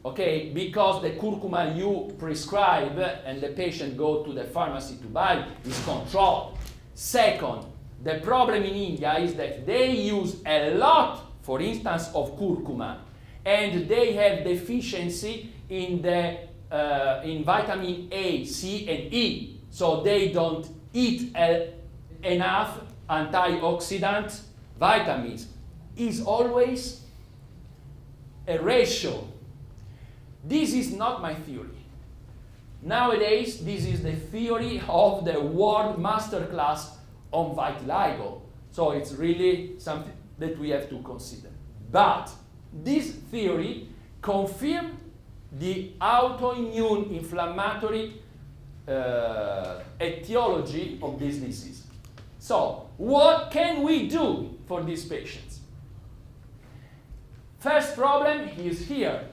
Okay, because the curcuma you prescribe and the patient go to the pharmacy to buy is controlled. Second, the problem in India is that they use a lot, for instance, of curcuma, and they have deficiency in the in vitamin A, C, and E, so they don't eat enough antioxidant vitamins. Is always a ratio. This is not my theory. Nowadays, this is the theory of the world masterclass on vitiligo. So it's really something that we have to consider. But this theory confirms the autoimmune inflammatory etiology of this disease. So, what can we do for these patients? First problem is here.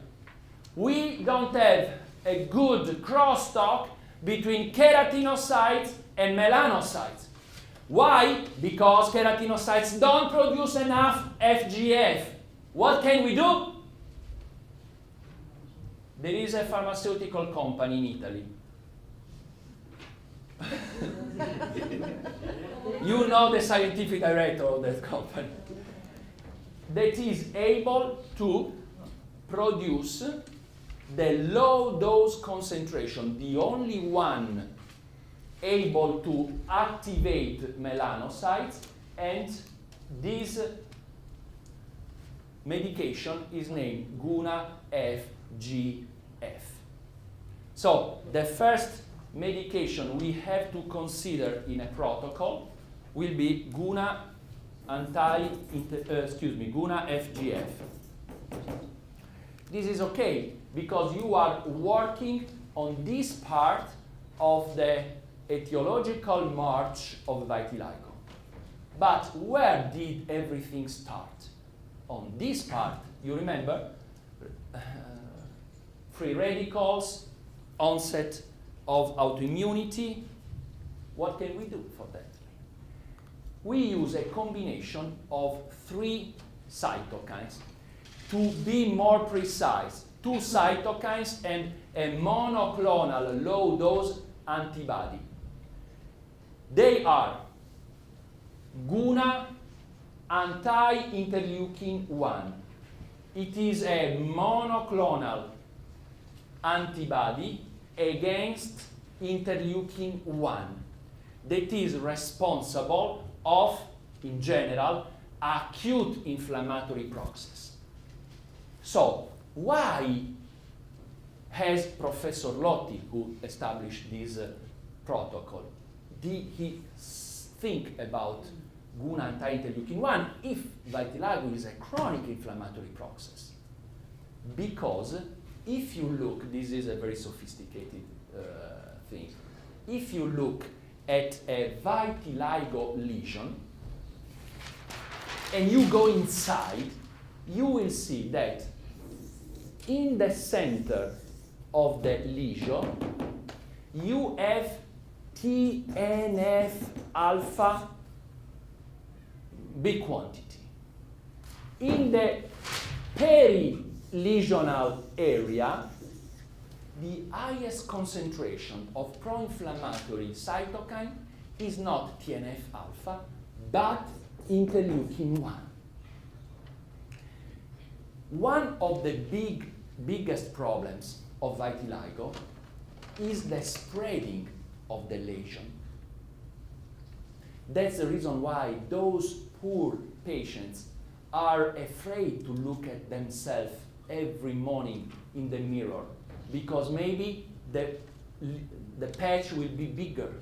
We don't have a good crosstalk between keratinocytes and melanocytes. Why? Because keratinocytes don't produce enough FGF. What can we do? There is a pharmaceutical company in Italy. You know the scientific director of that company. That is able to produce the low dose concentration, the only one able to activate melanocytes, and this medication is named Guna FGF. So the first medication we have to consider in a protocol will be Guna Guna FGF. This is okay because you are working on this part of the etiological march of vitiligo. But where did everything start? On this part, you remember? Free radicals, onset of autoimmunity. What can we do for that? We use a combination of 3 cytokines. To be more precise, 2 cytokines and a monoclonal low-dose antibody. They are Guna anti-interleukin 1. It is a monoclonal antibody against interleukin 1 that is responsible of, in general, acute inflammatory process. So, why has Professor Lotti, who established this protocol, did he think about Guna anti-interleukin 1 if vitiligo is a chronic inflammatory process? Because if you look, this is a very sophisticated thing, if you look at a vitiligo lesion and you go inside, you will see that in the center of the lesion you have TNF-alpha big quantity. In the peri-lesional area, the highest concentration of pro-inflammatory cytokine is not TNF-alpha, but interleukin 1. One of the biggest problems of vitiligo is the spreading of the lesion. That's the reason why those poor patients are afraid to look at themselves every morning in the mirror, because maybe the patch will be bigger.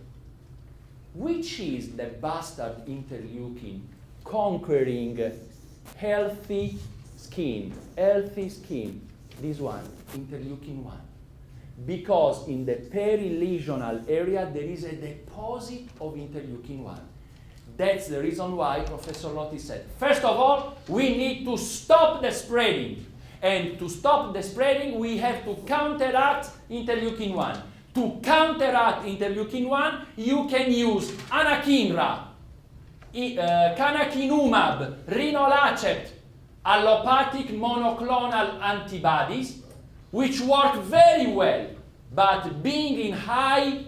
Which is the bastard interleukin conquering healthy skin? This one, interleukin 1. Because in the peri-lesional area there is a deposit of interleukin 1. That's the reason why Professor Lotti said, first of all, we need to stop the spreading. And to stop the spreading, we have to counteract interleukin 1. To counteract interleukin 1, you can use anakinra. canakinumab, rinolacept, allopathic monoclonal antibodies, which work very well, but being in high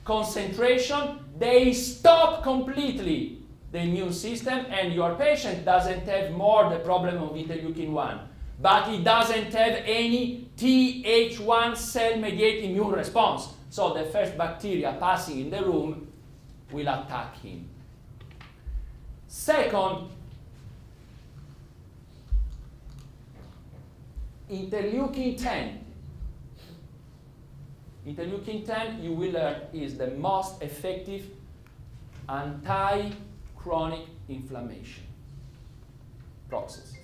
concentration, they stop completely the immune system, and your patient doesn't have more the problem of interleukin-1, but he doesn't have any Th1 cell-mediated immune response. So the first bacteria passing in the room will attack him. Second, interleukin-10. Interleukin-10, you will learn, is the most effective anti-chronic inflammation processes.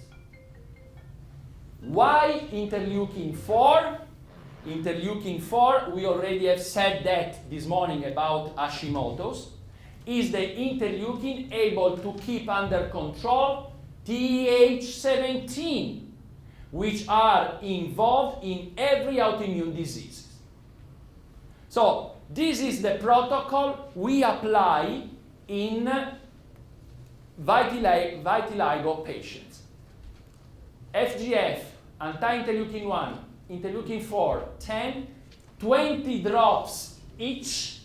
Why interleukin-4? Interleukin-4, we already have said that this morning about Hashimoto's, is the interleukin able to keep under control Th17, which are involved in every autoimmune disease. So this is the protocol we apply in vitiligo patients. FGF, anti-interleukin-1, interleukin-4, 10, 20 drops each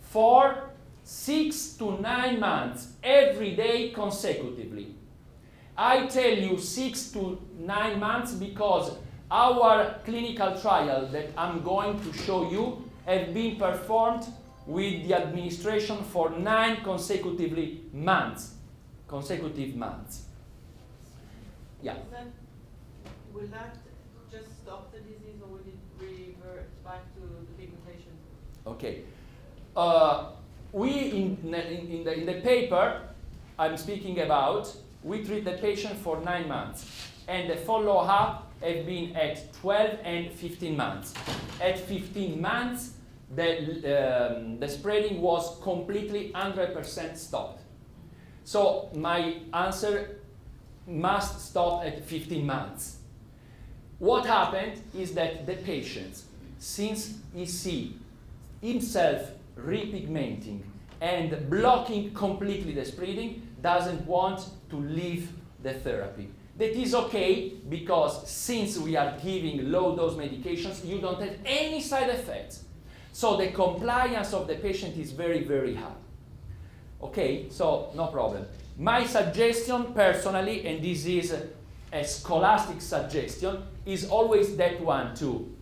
for 6 to 9 months, every day consecutively. I tell you 6 to 9 months because our clinical trial that I'm going to show you have been performed with the administration for 9 consecutive months. Yeah. Will that just stop the disease, or will it revert back to the pigmentation? Okay. We in the paper I'm speaking about, we treat the patient for 9 months, and the follow-up have been at 12 and 15 months. At 15 months, the spreading was completely 100% stopped. So my answer must stop at 15 months. What happened is that the patient, since he see himself repigmenting and blocking completely the spreading, doesn't want to leave the therapy. That is okay, because since we are giving low dose medications, you don't have any side effects. So the compliance of the patient is very, very high. Okay, so no problem. My suggestion personally, and this is a scholastic suggestion, is always that one to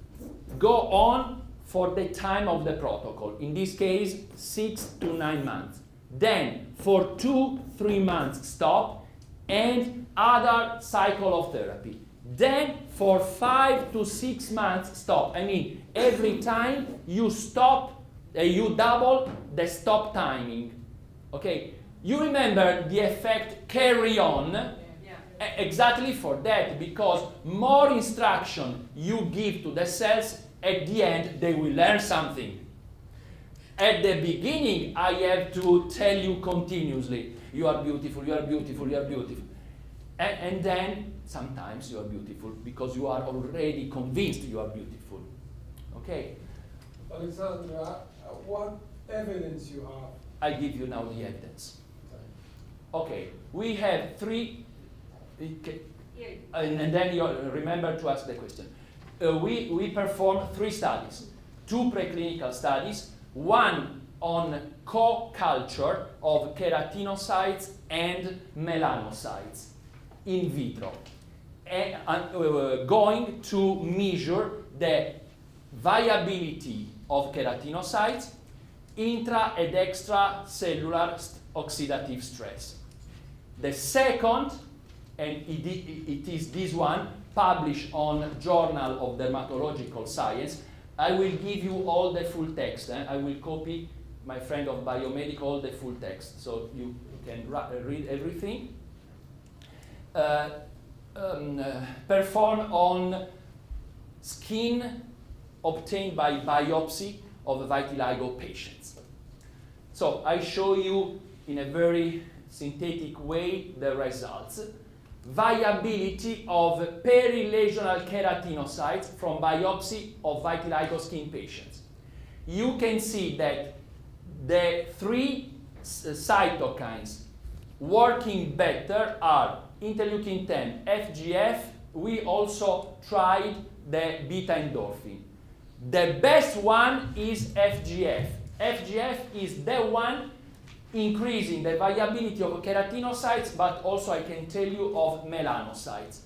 go on for the time of the protocol. In this case, 6 to 9 months. Then for 2-3 months stop, and other cycle of therapy. Then for 5 to 6 months stop. I mean, every time you stop, you double the stop timing. Okay, you remember the effect carry on? Exactly for that, because more instruction you give to the cells, at the end they will learn something. At the beginning, I have to tell you continuously, you are beautiful, you are beautiful, you are beautiful. And then sometimes you are beautiful because you are already convinced you are beautiful. Okay? Alexandra, what evidence you have? I give you now the evidence. Okay, we have 3, and then you remember to ask the question. We performed 3 studies, 2 preclinical studies, one on co-culture of keratinocytes and melanocytes in vitro, going to measure the viability of keratinocytes, intra and extracellular oxidative stress. The second, and it is this one, published on Journal of Dermatological Science. I will give you all the full text. I will copy my friend of biomedical all the full text, so you can read everything. Performed on skin obtained by biopsy of vitiligo patients. So I show you in a very synthetic way the results. Viability of perilesional keratinocytes from biopsy of vitiligo skin patients. You can see that the 3 cytokines, working better are interleukin 10, FGF. We also tried the beta endorphin. The best one is FGF. FGF is the one increasing the viability of keratinocytes, but also I can tell you of melanocytes,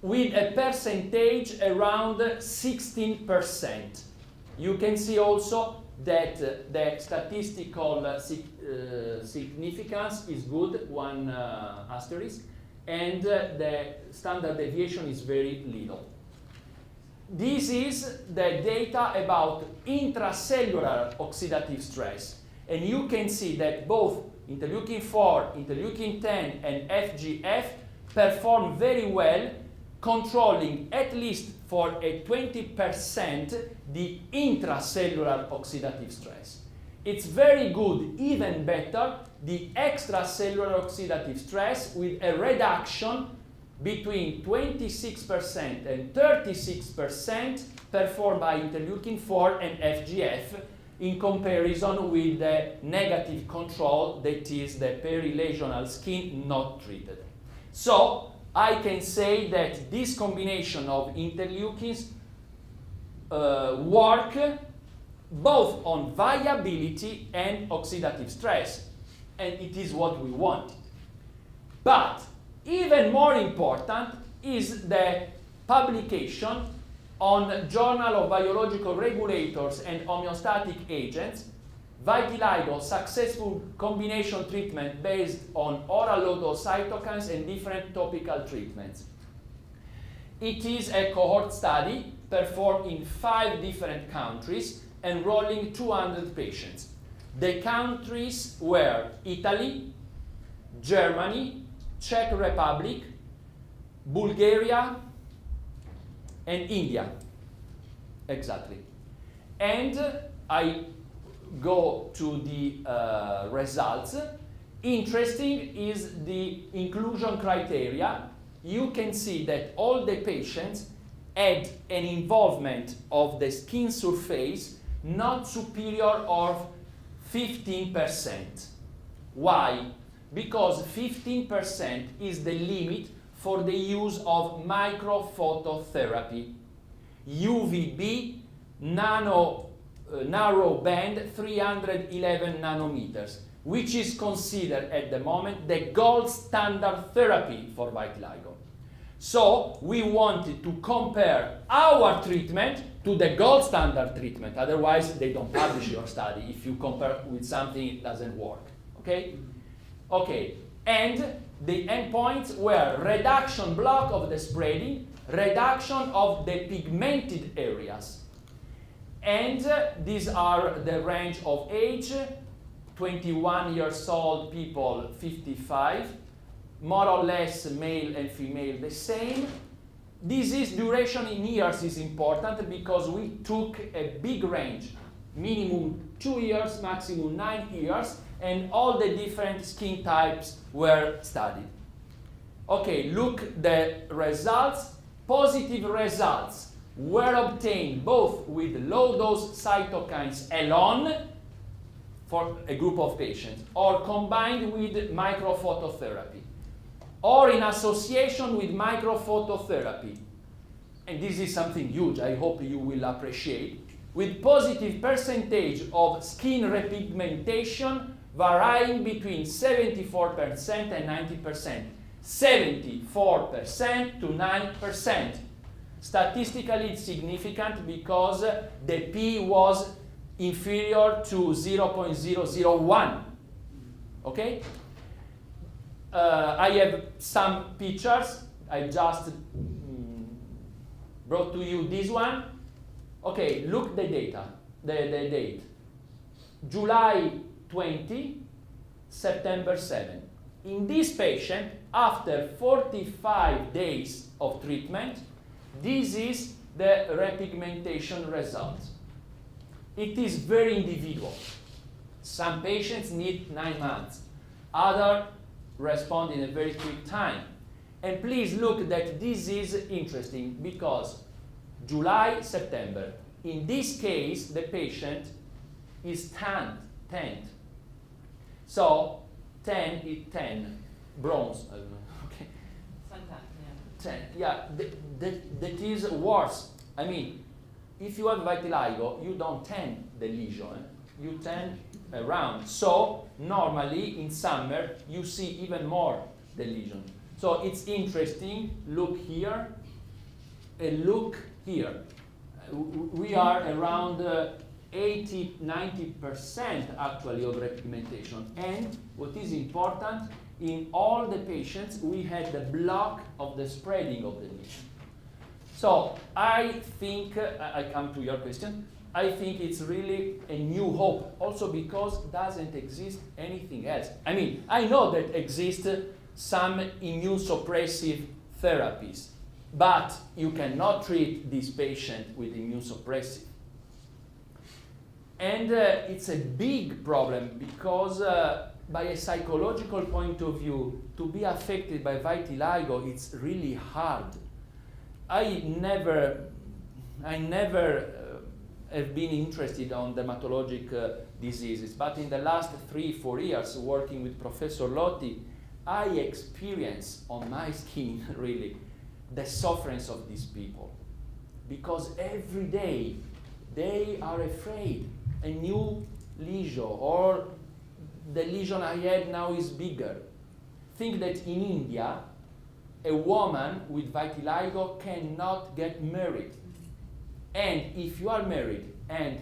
with a percentage around 16%. You can see also that the statistical significance is good, one asterisk, and the standard deviation is very little. This is the data about intracellular oxidative stress. And you can see that both interleukin 4, interleukin 10, and FGF perform very well, controlling at least for a 20% the intracellular oxidative stress. It's very good, even better, the extracellular oxidative stress with a reduction between 26% and 36% performed by interleukin 4 and FGF in comparison with the negative control, that is the perilesional skin not treated. So I can say that this combination of interleukins work both on viability and oxidative stress, and it is what we want. But even more important is the publication on Journal of Biological Regulators and Homeostatic Agents, vitiligo successful combination treatment based on oral low-dose cytokines and different topical treatments. It is a cohort study performed in 5 different countries, enrolling 200 patients. The countries were Italy, Germany, Czech Republic, Bulgaria, and India. Exactly. And I go to the results. Interesting is the inclusion criteria. You can see that all the patients had an involvement of the skin surface not superior of 15%. Why? Because 15% is the limit for the use of microphototherapy. UVB narrow band 311 nanometers, which is considered at the moment the gold standard therapy for vitiligo. So we wanted to compare our treatment to the gold standard treatment. Otherwise, they don't publish your study if you compare with something it doesn't work. Okay? Okay. And the endpoints were reduction block of the spreading, reduction of the pigmented areas. And these are the range of age, 21 years old people, 55, more or less male and female the same. Disease duration in years is important because we took a big range, minimum 2 years, maximum 9 years, and all the different skin types were studied. Okay, look the results. Positive results were obtained both with low-dose cytokines alone for a group of patients, or combined with microphototherapy, or in association with microphototherapy. And this is something huge, I hope you will appreciate, with positive percentage of skin repigmentation varying between 74% and 90%. 74% to 9%. Statistically significant because the P was inferior to 0.001. Okay? I have some pictures. I just brought to you this one. Okay, look the data, the date. July 20, September 7. In this patient, after 45 days of treatment, this is the repigmentation result. It is very individual. Some patients need 9 months. Others respond in a very quick time. And please look that this is interesting because July, September. In this case, the patient is tanned. So 10 is 10, bronze, I don't know, okay. Sometimes, yeah. 10, yeah, that is worse. I mean, if you have vitiligo, you don't tan the lesion, you tan around. So normally in summer you see even more the lesion. So it's interesting, look here and look here. We are around 80-90% actually of repigmentation. And what is important, in all the patients we had the block of the spreading of the lesion. So I think, I come to your question, I think it's really a new hope, also because doesn't exist anything else. I mean, I know that exist some immunosuppressive therapies, but you cannot treat this patient with immunosuppressive. And it's a big problem because by a psychological point of view, to be affected by vitiligo, it's really hard. I never have been interested on dermatologic diseases, but in the last 3-4 years working with Professor Lotti, I experience on my skin really the sufferance of these people, because every day they are afraid a new lesion or the lesion I had now is bigger. Think that in India a woman with vitiligo cannot get married. And if you are married and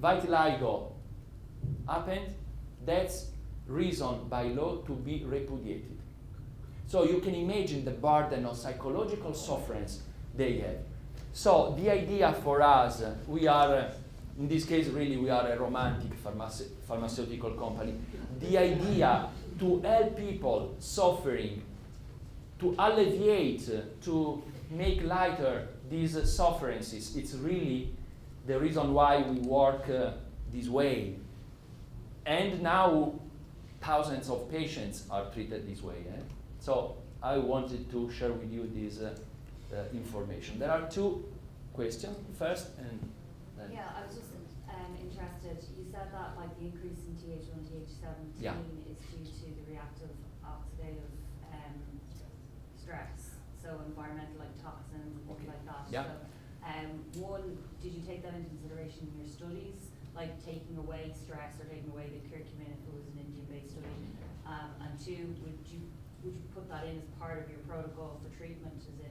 vitiligo happened, that's reason by law to be repudiated. So you can imagine the burden of psychological sufferance they have. So the idea for us, we are, in this case really we are a romantic pharmaceutical company. The idea to help people suffering, to alleviate, to make lighter these sufferances, it's really the reason why we work this way. And now thousands of patients are treated this way. So I wanted to share with you this information. There are two questions, first and then. Yeah, I was just interested. You said that like the increase in Th1, Th17 Yeah. is due to the reactive oxidative stress, so environmental like toxins and things like that. Yeah. So, one, did you take that into consideration in your studies, like taking away stress or taking away the curcumin if it was an Indian-based study? And two, would you put that in as part of your protocol for treatment, as in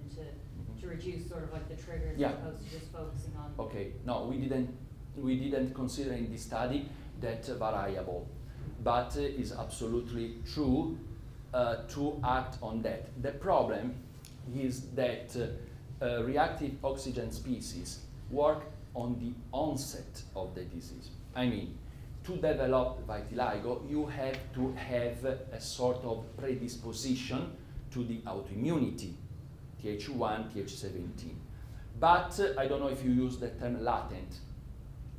to reduce sort of like the triggers Yeah. as opposed to just focusing on? Okay, no, we didn't consider in this study that variable, but is absolutely true to act on that. The problem is that reactive oxygen species work on the onset of the disease. I mean, to develop vitiligo, you have to have a sort of predisposition to the autoimmunity, Th1, Th17. But I don't know if you use the term latent.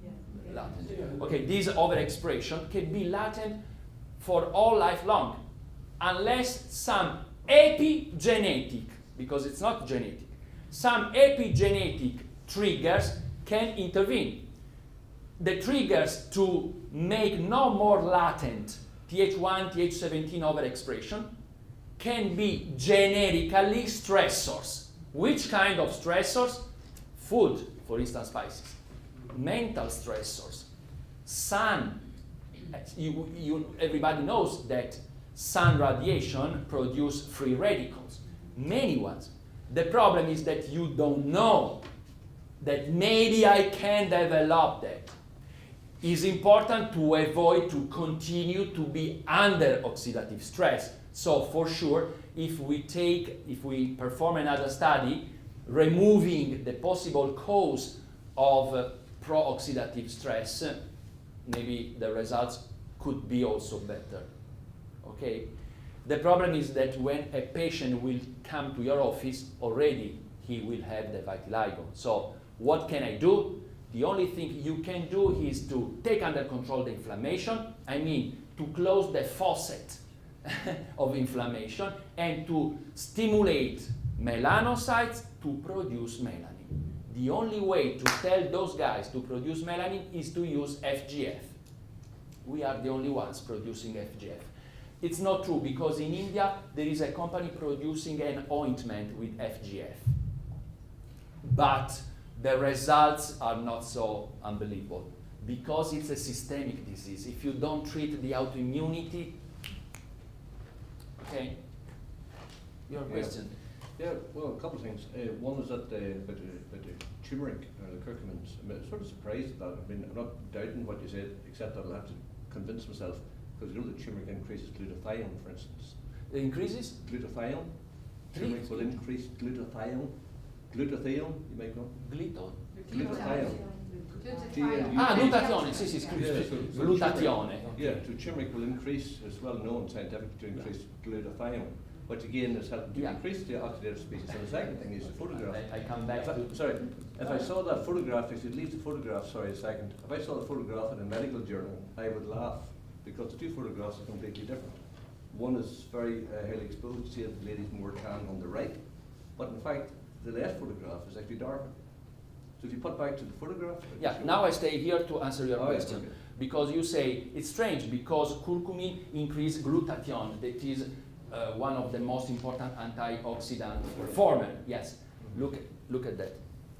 Yeah. Latent. Yeah. Okay, this overexpression can be latent for all life long, unless some epigenetic, because it's not genetic, some epigenetic triggers can intervene. The triggers to make no more latent Th1, Th17 overexpression can be generically stressors. Which kind of stressors? Food, for instance, spices. Mental stressors. Sun. Everybody knows that sun radiation produces free radicals, many ones. The problem is that you don't know that maybe I can develop that. It's important to avoid to continue to be under oxidative stress. So for sure, if we perform another study, removing the possible cause of pro-oxidative stress, maybe the results could be also better. Okay? The problem is that when a patient will come to your office, already he will have the vitiligo. So what can I do? The only thing you can do is to take under control the inflammation, I mean to close the faucet of inflammation and to stimulate melanocytes to produce melanin. The only way to tell those guys to produce melanin is to use FGF. We are the only ones producing FGF. It's not true, because in India there is a company producing an ointment with FGF. But the results are not so unbelievable, because it's a systemic disease. If you don't treat the autoimmunity, okay? Your question. Yeah, well, a couple of things. One is that the turmeric or the curcumins, I'm sort of surprised at that. I mean, I'm not doubting what you said, except that I'll have to convince myself, because you know that turmeric increases glutathione, for instance. It increases? Glutathione. Turmeric will increase glutathione. Glutathione, you might know. Glutathione. Glutathione, sì, sì, scusi. Yeah, Glutathione. Yeah, so turmeric will increase, it's well known scientifically to increase glutathione, which again is helping to increase the oxidative species. And the second thing is the photograph. I come back to... Sorry, if I saw that photograph, if you'd leave the photograph, sorry a second, if I saw the photograph in a medical journal, I would laugh, because the two photographs are completely different. One is very highly exposed, see the lady's more tan on the right, but in fact, the left photograph is actually darker. So if you put back to the photograph... Yeah, now I stay here to answer your question. Okay. Because you say, it's strange, because curcumin increases glutathione, that is one of the most important antioxidant performer. Yes, look at that.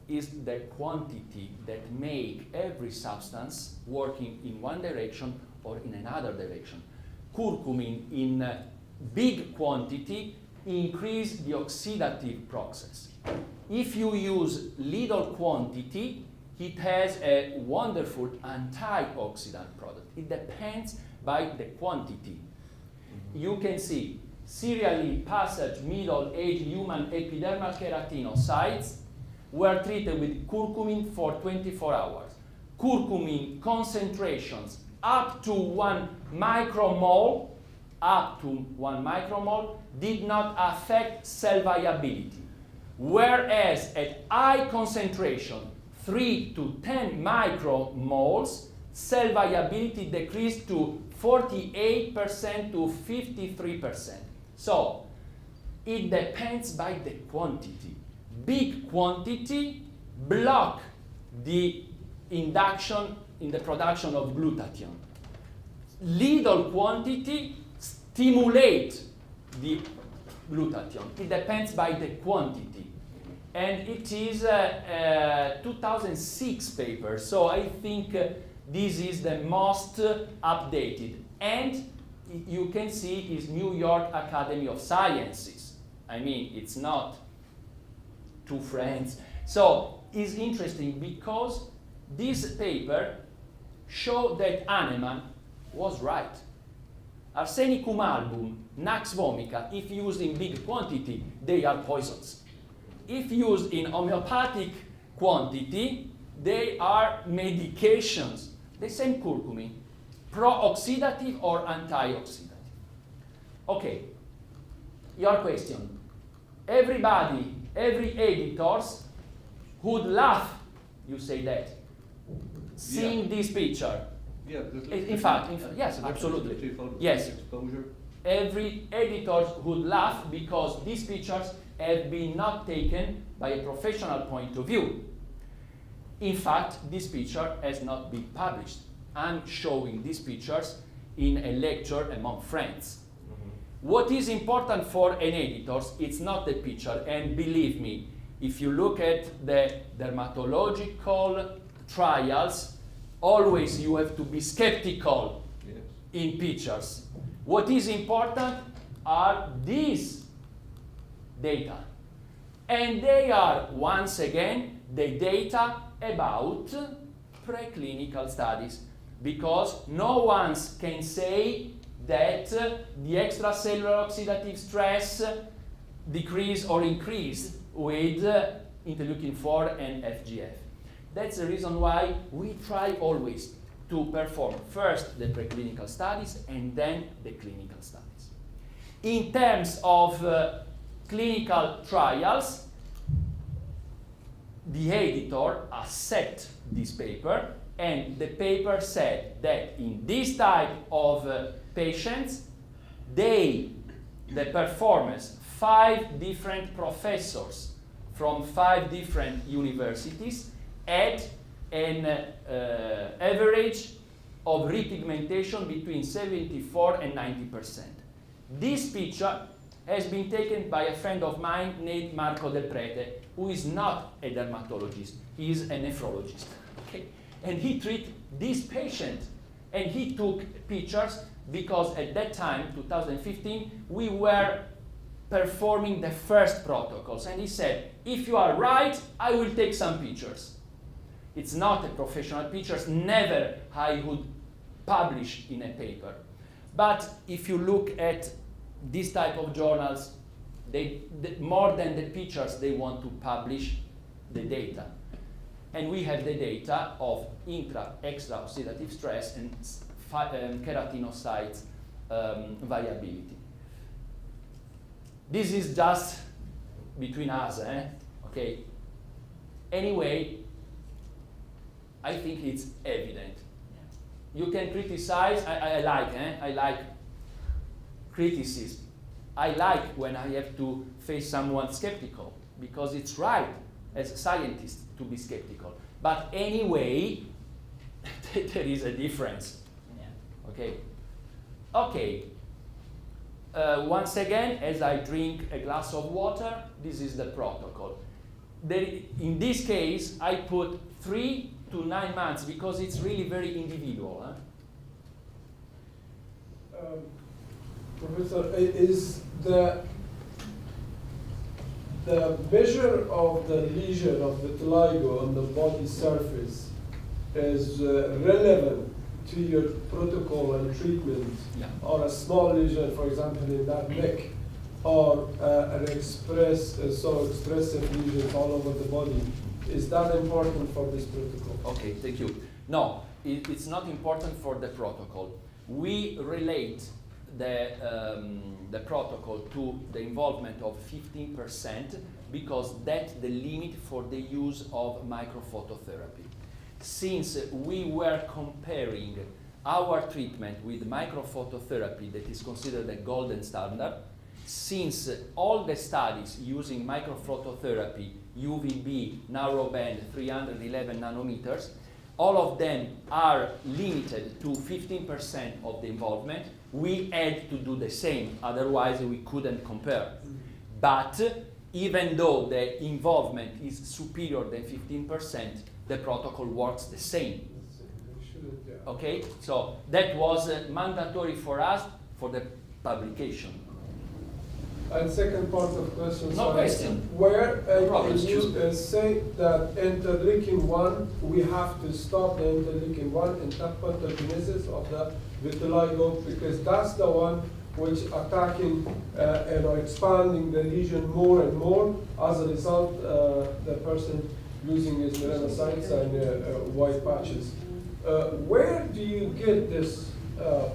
Is the quantity that make every substance working in one direction or in another direction. Curcumin in big quantity increase the oxidative process. If you use little quantity, it has a wonderful antioxidant product. It depends by the quantity. You can see serially passage middle-aged human epidermal keratinocytes were treated with curcumin for 24 hours. Curcumin concentrations up to 1 micromole, did not affect cell viability. Whereas at high concentration, 3 to 10 micromoles, cell viability decreased to 48% to 53%. So it depends by the quantity. Big quantity block the induction in the production of glutathione. Little quantity stimulate the glutathione. It depends by the quantity. And it is a 2006 paper, so I think this is the most updated. And you can see is New York Academy of Sciences. I mean, it's not two friends. So it's interesting because this paper showed that Hahnemann was right. Arsenicum album, Nux vomica, if used in big quantity, they are poisons. If used in homeopathic quantity, they are medications. The same curcumin, pro-oxidative or anti-oxidative. Okay, your question. Everybody, every editors would laugh, you say that, seeing this picture. Yeah, In fact, yes, absolutely. Yes. Exposure. Every editor would laugh because these pictures have been not taken by a professional point of view. In fact, this picture has not been published. I'm showing these pictures in a lecture among friends. What is important for an editor, it's not the picture, and believe me, if you look at the dermatological trials, always you have to be skeptical in pictures. What is important are these data. And they are, once again, the data about preclinical studies, because no one can say that the extracellular oxidative stress decrease or increase with interleukin-4 and FGF. That's the reason why we try always to perform first the preclinical studies and then the clinical studies. In terms of clinical trials, the editor accepted this paper, and the paper said that in this type of patients, the performance, 5 different professors from 5 different universities had an average of repigmentation between 74 and 90%. This picture has been taken by a friend of mine named Marco Del Prete, who is not a dermatologist, he is a nephrologist. Okay? And he treated this patient, and he took pictures because at that time, 2015, we were performing the first protocols. And he said, if you are right, I will take some pictures. It's not a professional pictures, never I would publish in a paper. But if you look at this type of journals, more than the pictures, they want to publish the data. And we have the data of extra oxidative stress and keratinocytes variability. This is just between us, okay? Anyway, I think it's evident. You can criticize, I like criticism. I like when I have to face someone skeptical, because it's right as a scientist to be skeptical. But anyway, there is a difference. Okay. Okay. Once again, as I drink a glass of water, this is the protocol. In this case, I put 3 to 9 months because it's really very individual. Professor, is the measure of the lesion of vitiligo on the body surface is relevant to your protocol and treatment, or a small lesion, for example, in that neck, or an expressive lesion all over the body? Is that important for this protocol? Okay, thank you. No, it's not important for the protocol. We relate the protocol to the involvement of 15% because that's the limit for the use of microphototherapy. Since we were comparing our treatment with microphototherapy that is considered the golden standard, since all the studies using microphototherapy, UVB, narrowband, 311 nanometers, all of them are limited to 15% of the involvement, we had to do the same, otherwise we couldn't compare. But even though the involvement is superior than 15%, the protocol works the same. Okay, so that was mandatory for us for the publication. And second part of question. No question. Where problem, you say that interleukin-1, we have to stop the interleukin-1 in that pathogenesis of the vitiligo, because that's the one which attacking expanding the lesion more and more. As a result, the person losing his melanocytes and white patches. Where do you get this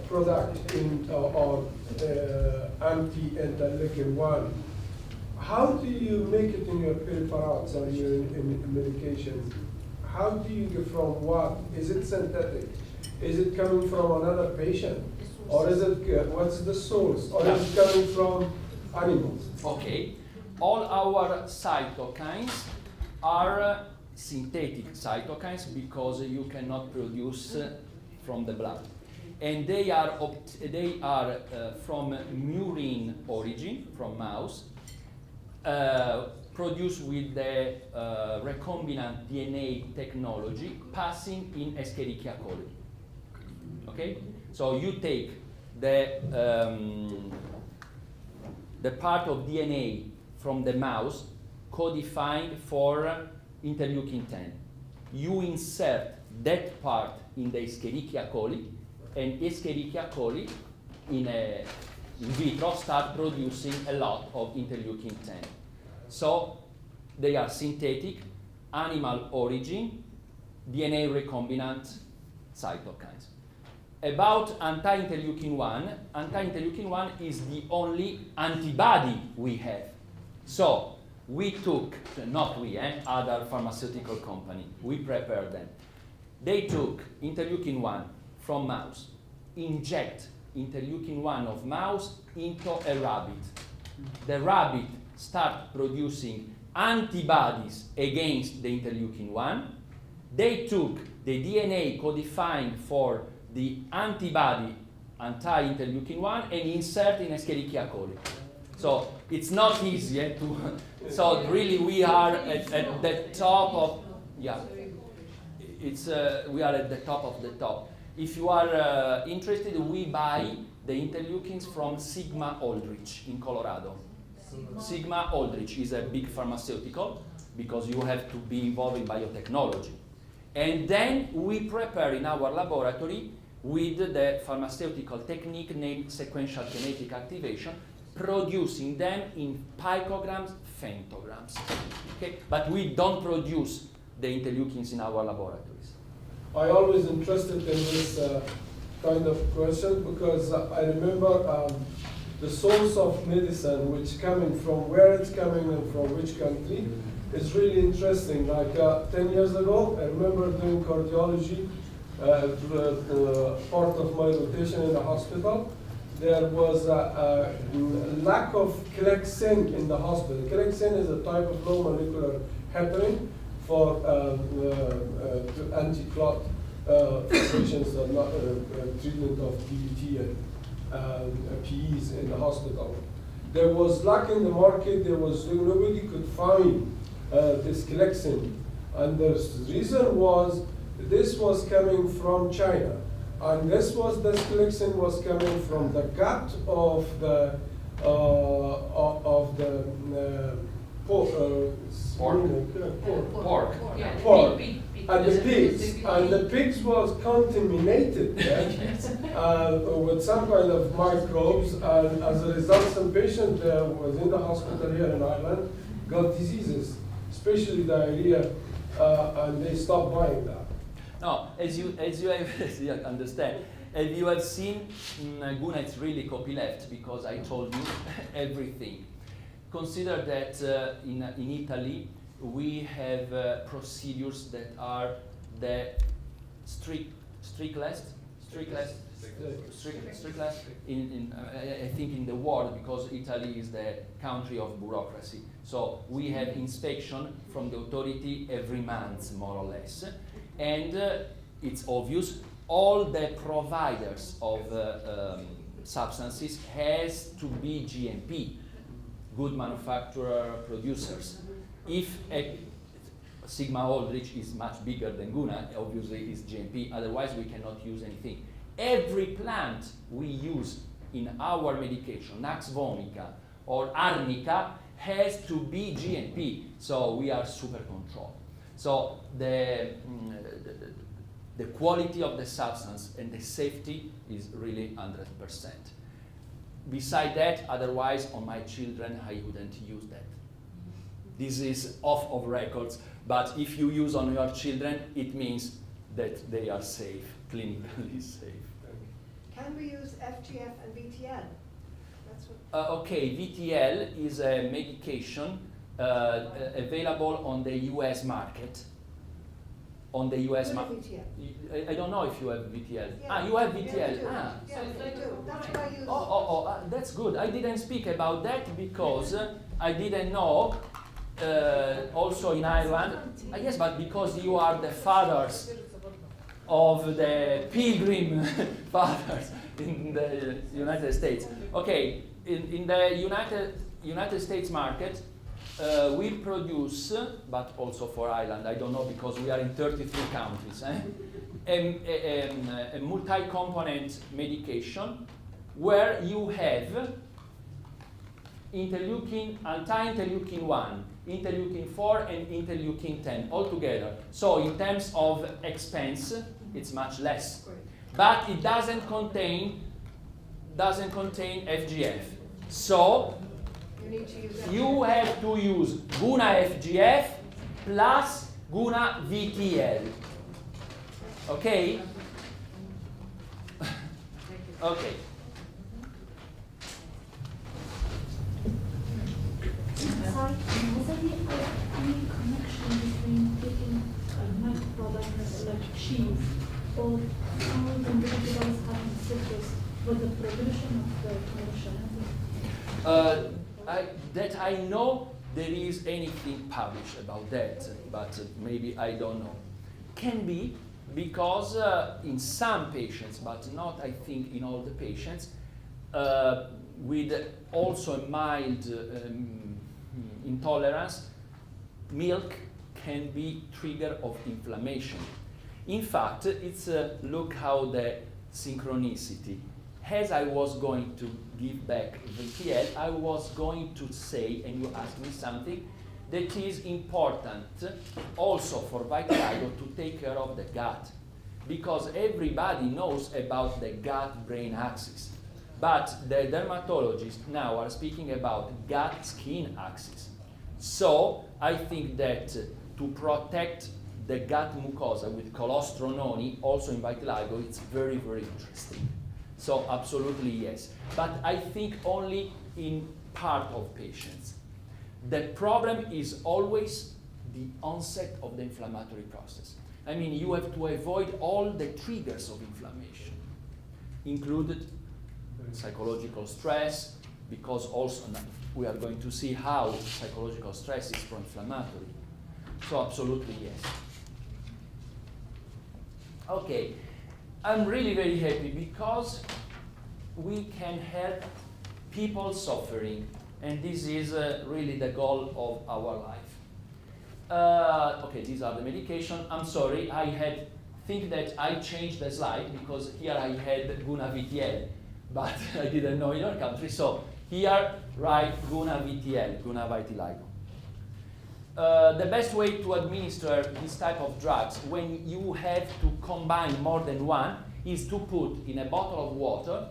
product in or anti-interleukin-1? How do you make it in your preparates or your medication? How do you get from what? Is it synthetic? Is it coming from another patient? Or is it, what's the source? Or is it coming from animals? Okay. All our cytokines are synthetic cytokines because you cannot produce from the blood. And they are from murine origin, from mouse, produced with the recombinant DNA technology passing in Escherichia coli. Okay? So you take the part of DNA from the mouse codified for interleukin-10. You insert that part in the Escherichia coli, and Escherichia coli in vitro start producing a lot of interleukin-10. So they are synthetic, animal origin, DNA recombinant cytokines. About anti-interleukin-1, anti-interleukin-1 is the only antibody we have. So we took, not we, other pharmaceutical company, we prepared them. They took interleukin-1 from mouse, inject interleukin-1 of mouse into a rabbit. The rabbit start producing antibodies against the interleukin-1. They took the DNA codifying for the antibody anti-interleukin-1 and insert in Escherichia coli. So it's not easy to. So really, we are at the top of. Yeah, it's we are at the top of the top. If you are interested, we buy the interleukins from Sigma Aldrich in Colorado. Sigma Aldrich is a big pharmaceutical because you have to be involved in biotechnology. And then we prepare in our laboratory with the pharmaceutical technique named sequential kinetic activation, producing them in picograms, femtograms. Okay? But we don't produce the interleukins in our laboratories. I always interested in this kind of question because I remember the source of medicine, which coming from where it's coming and from which country, is really interesting. Like 10 years ago, I remember doing cardiology, part of my rotation in the hospital. There was a lack of Clexin in the hospital. Clexin is a type of low molecular heparin for anti-clot patients and treatment of DVT and PEs in the hospital. There was lack in the market. There was nobody could find this Clexin, and the reason was this was coming from China, and this Clexin was coming from the gut of the pork. Yeah. Pork. Pig. And the pigs, and the pigs was contaminated with some kind of microbes, and as a result, some patient was in the hospital here in Ireland got diseases, especially diarrhea, and they stopped buying that. No, as you have understand, as you have seen, Guna, it's really copyleft because I told you everything. Consider that in Italy we have procedures that are the strictest I think in the world, because Italy is the country of bureaucracy. So we have inspection from the authority every month, more or less, and it's obvious all the providers of substances has to be GMP, good manufacturer producers. If a Sigma Aldrich is much bigger than Guna, obviously is GMP, otherwise we cannot use anything. Every plant we use in our medication, Nux vomica or Arnica, has to be GMP, so we are super controlled. So the quality of the substance and the safety is really 100%. Beside that, otherwise on my children I wouldn't use that. This is off of records, but if you use on your children, it means that they are safe, clinically safe. Can we use FGF and VTL? That's what. Okay, VTL is a medication available on the US market. On the US market. VTL. I don't know if you have VTL. Yeah. You have Yeah, VTL. we do. Yeah, we do. That's what I use. That's good. I didn't speak about that because I didn't know. Also in Ireland, yes, but because you are the fathers of the pilgrim fathers in the United States. Okay, in the United States market, we produce, but also for Ireland, I don't know because we are in 33 countries, a multi-component medication where you have interleukin, anti-interleukin-1, interleukin-4 and interleukin-10 all together. So in terms of expense, it's much less. Great. But it doesn't contain FGF. So You need to use you have to use Guna FGF plus Guna VTL. Okay? Okay. Sorry, was there any connection between taking a milk product like cheese or how the individuals having citrus with the production of the commercial? That I know there is anything published about that, but maybe I don't know. Can be, because in some patients, but not I think in all the patients, with also a mild intolerance, milk can be trigger of inflammation. In fact, it's look how the synchronicity. As I was going to give back VTL, I was going to say, and you asked me something, that is important also for vitiligo to take care of the gut, because everybody knows about the gut-brain axis, but the dermatologists now are speaking about gut-skin axis. So I think that to protect the gut mucosa with colostrononi, also in vitiligo, it's very, very interesting. So absolutely yes, but I think only in part of patients. The problem is always the onset of the inflammatory process. I mean, you have to avoid all the triggers of inflammation, included psychological stress, because also we are going to see how psychological stress is pro-inflammatory. So absolutely yes. Okay, I'm really very happy because we can help people suffering, and this is really the goal of our life. Okay, these are the medication. I'm sorry, I think that I changed the slide because here I had Guna VTL, but I didn't know in your country. So here, write Guna VTL, Guna vitiligo. The best way to administer this type of drugs when you have to combine more than one is to put in a bottle of water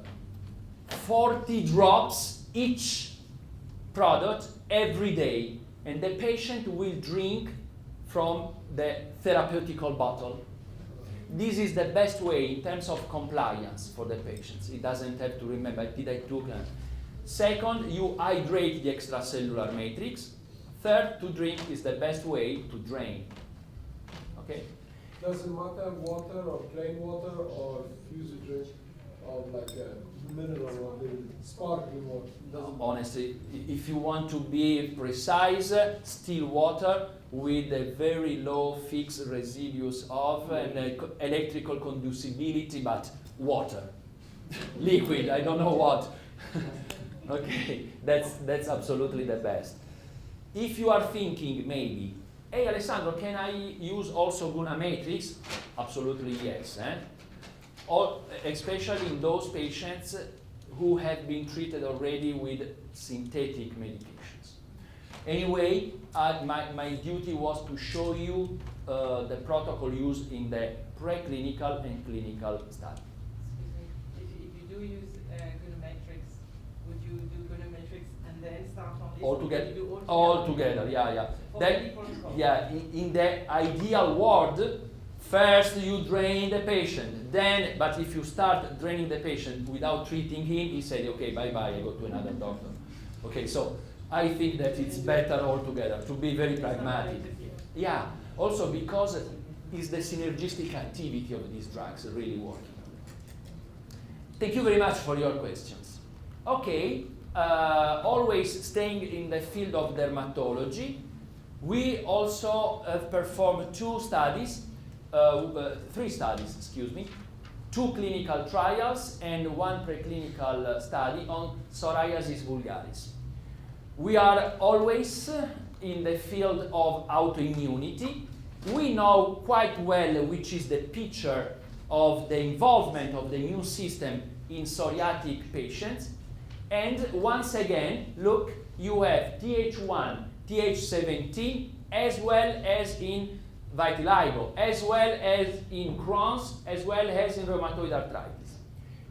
40 drops each product every day, and the patient will drink from the therapeutical bottle. This is the best way in terms of compliance for the patients. It doesn't have to remember, did I took a... Second, you hydrate the extracellular matrix. Third, to drink is the best way to drain. Okay? Does it matter water or plain water or fused drink or like a mineral water, sparkling water? Honestly, if you want to be precise, still water with a very low fixed residues of and electrical conducibility, but water. Liquid, I don't know what. Okay, that's absolutely the best. If you are thinking maybe, hey Alessandro, can I use also Guna Matrix? Absolutely yes. Or especially in those patients who have been treated already with synthetic medications. Anyway, my duty was to show you the protocol used in the preclinical and clinical study. Excuse me, if you do use Gunametrix, would you do Gunametrix and then start on this? All or together, would you do all together, yeah. For Then, any protocol? yeah, in the ideal world, first you drain the patient, then, but if you start draining the patient without treating him, he said, okay, bye-bye, I go to another doctor. Okay, so I think that it's better altogether, to be very pragmatic. Yeah, also because it's the synergistic activity of these drugs really working. Thank you very much for your questions. Okay, always staying in the field of dermatology, we also have performed three studies, 2 clinical trials and 1 preclinical study on psoriasis vulgaris. We are always in the field of autoimmunity. We know quite well which is the picture of the involvement of the immune system in psoriatic patients. And once again, look, you have Th1, Th17, as well as in vitiligo, as well as in Crohn's, as well as in rheumatoid arthritis.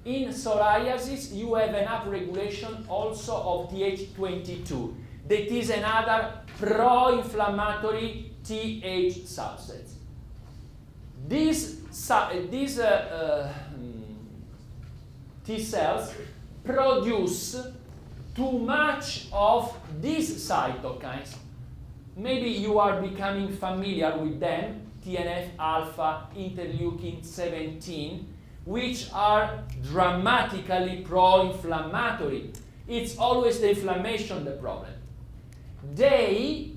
In psoriasis, you have an upregulation also of Th22. That is another pro-inflammatory Th subset. These T cells produce too much of these cytokines. Maybe you are becoming familiar with them, TNF-alpha, interleukin-17, which are dramatically pro-inflammatory. It's always the inflammation the problem. They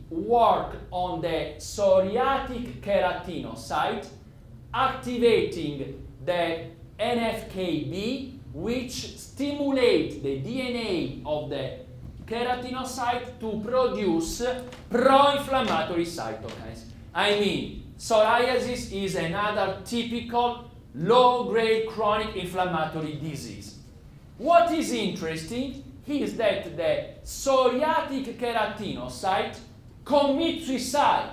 work on the psoriatic keratinocyte activating the NFKB, which stimulates the DNA of the keratinocyte to produce pro-inflammatory cytokines. I mean, psoriasis is another typical low-grade chronic inflammatory disease. What is interesting is that the psoriatic keratinocyte commits suicide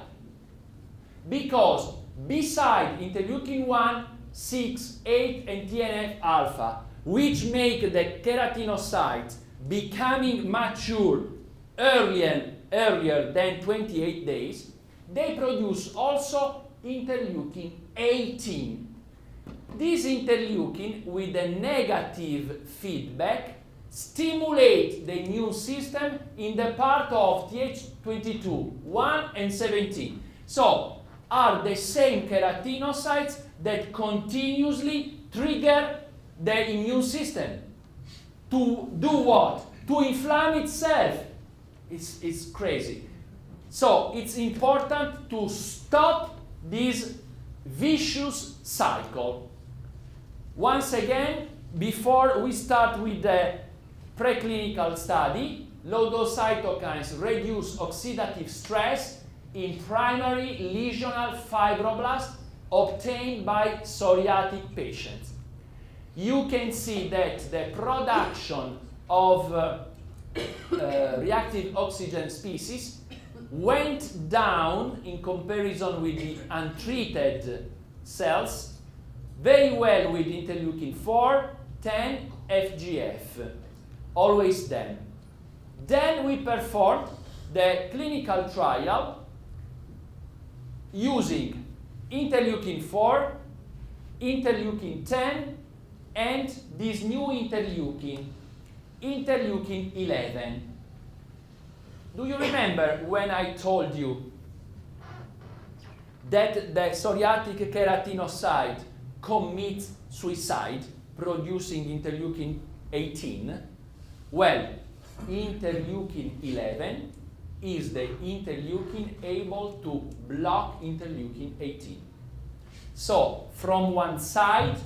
because beside interleukin-1, 6, 8, and TNF-alpha, which make the keratinocytes becoming mature earlier than 28 days, they produce also interleukin-18. This interleukin, with a negative feedback, stimulates the immune system in the part of Th22, 1, and 17. So, are the same keratinocytes that continuously trigger the immune system. To do what? To inflame itself. It's crazy. So it's important to stop this vicious cycle. Once again, before we start with the preclinical study, low-dose cytokines reduce oxidative stress in primary lesional fibroblasts obtained by psoriatic patients. You can see that the production of reactive oxygen species went down in comparison with the untreated cells very well with interleukin-4, 10, FGF, always them. Then we performed the clinical trial using interleukin-4, interleukin-10, and this new interleukin, interleukin-11. Do you remember when I told you that the psoriatic keratinocyte commits suicide producing interleukin-18? Well, interleukin-11 is the interleukin able to block interleukin-18. So, from one side,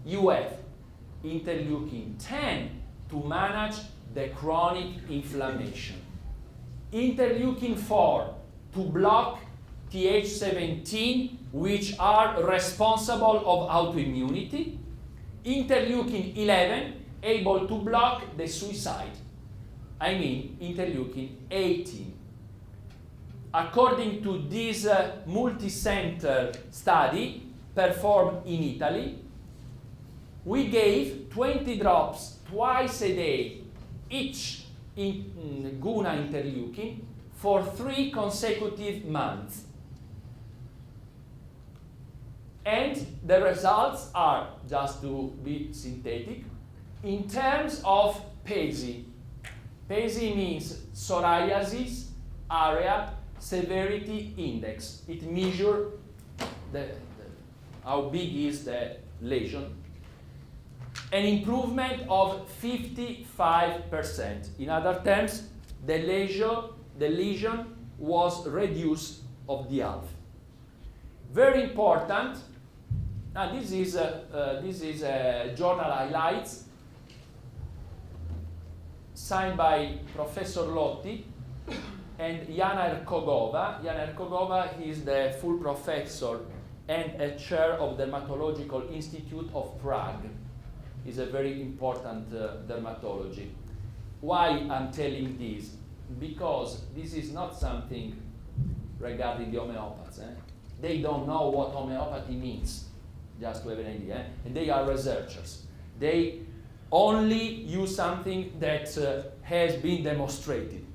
you have interleukin-10 to manage the chronic inflammation. Interleukin-4 to block Th17, which are responsible of autoimmunity. Interleukin-11 able to block the suicide. I mean interleukin-18. According to this multi-center study performed in Italy, we gave 20 drops twice a day each in Guna interleukin for 3 consecutive months. And the results are, just to be synthetic, in terms of PASI. PASI means psoriasis area severity index. It measures how big is the lesion. An improvement of 55%. In other terms, the lesion was reduced of the half. Very important. Now this is journal highlights signed by Professor Lotti and Jana Erkogova. Jana Erkogova is the full professor and a chair of Dermatological Institute of Prague. Is a very important dermatology. Why I'm telling this? Because this is not something regarding the homeopaths. They don't know what homeopathy means, just to have an idea. And they are researchers. They only use something that has been demonstrated.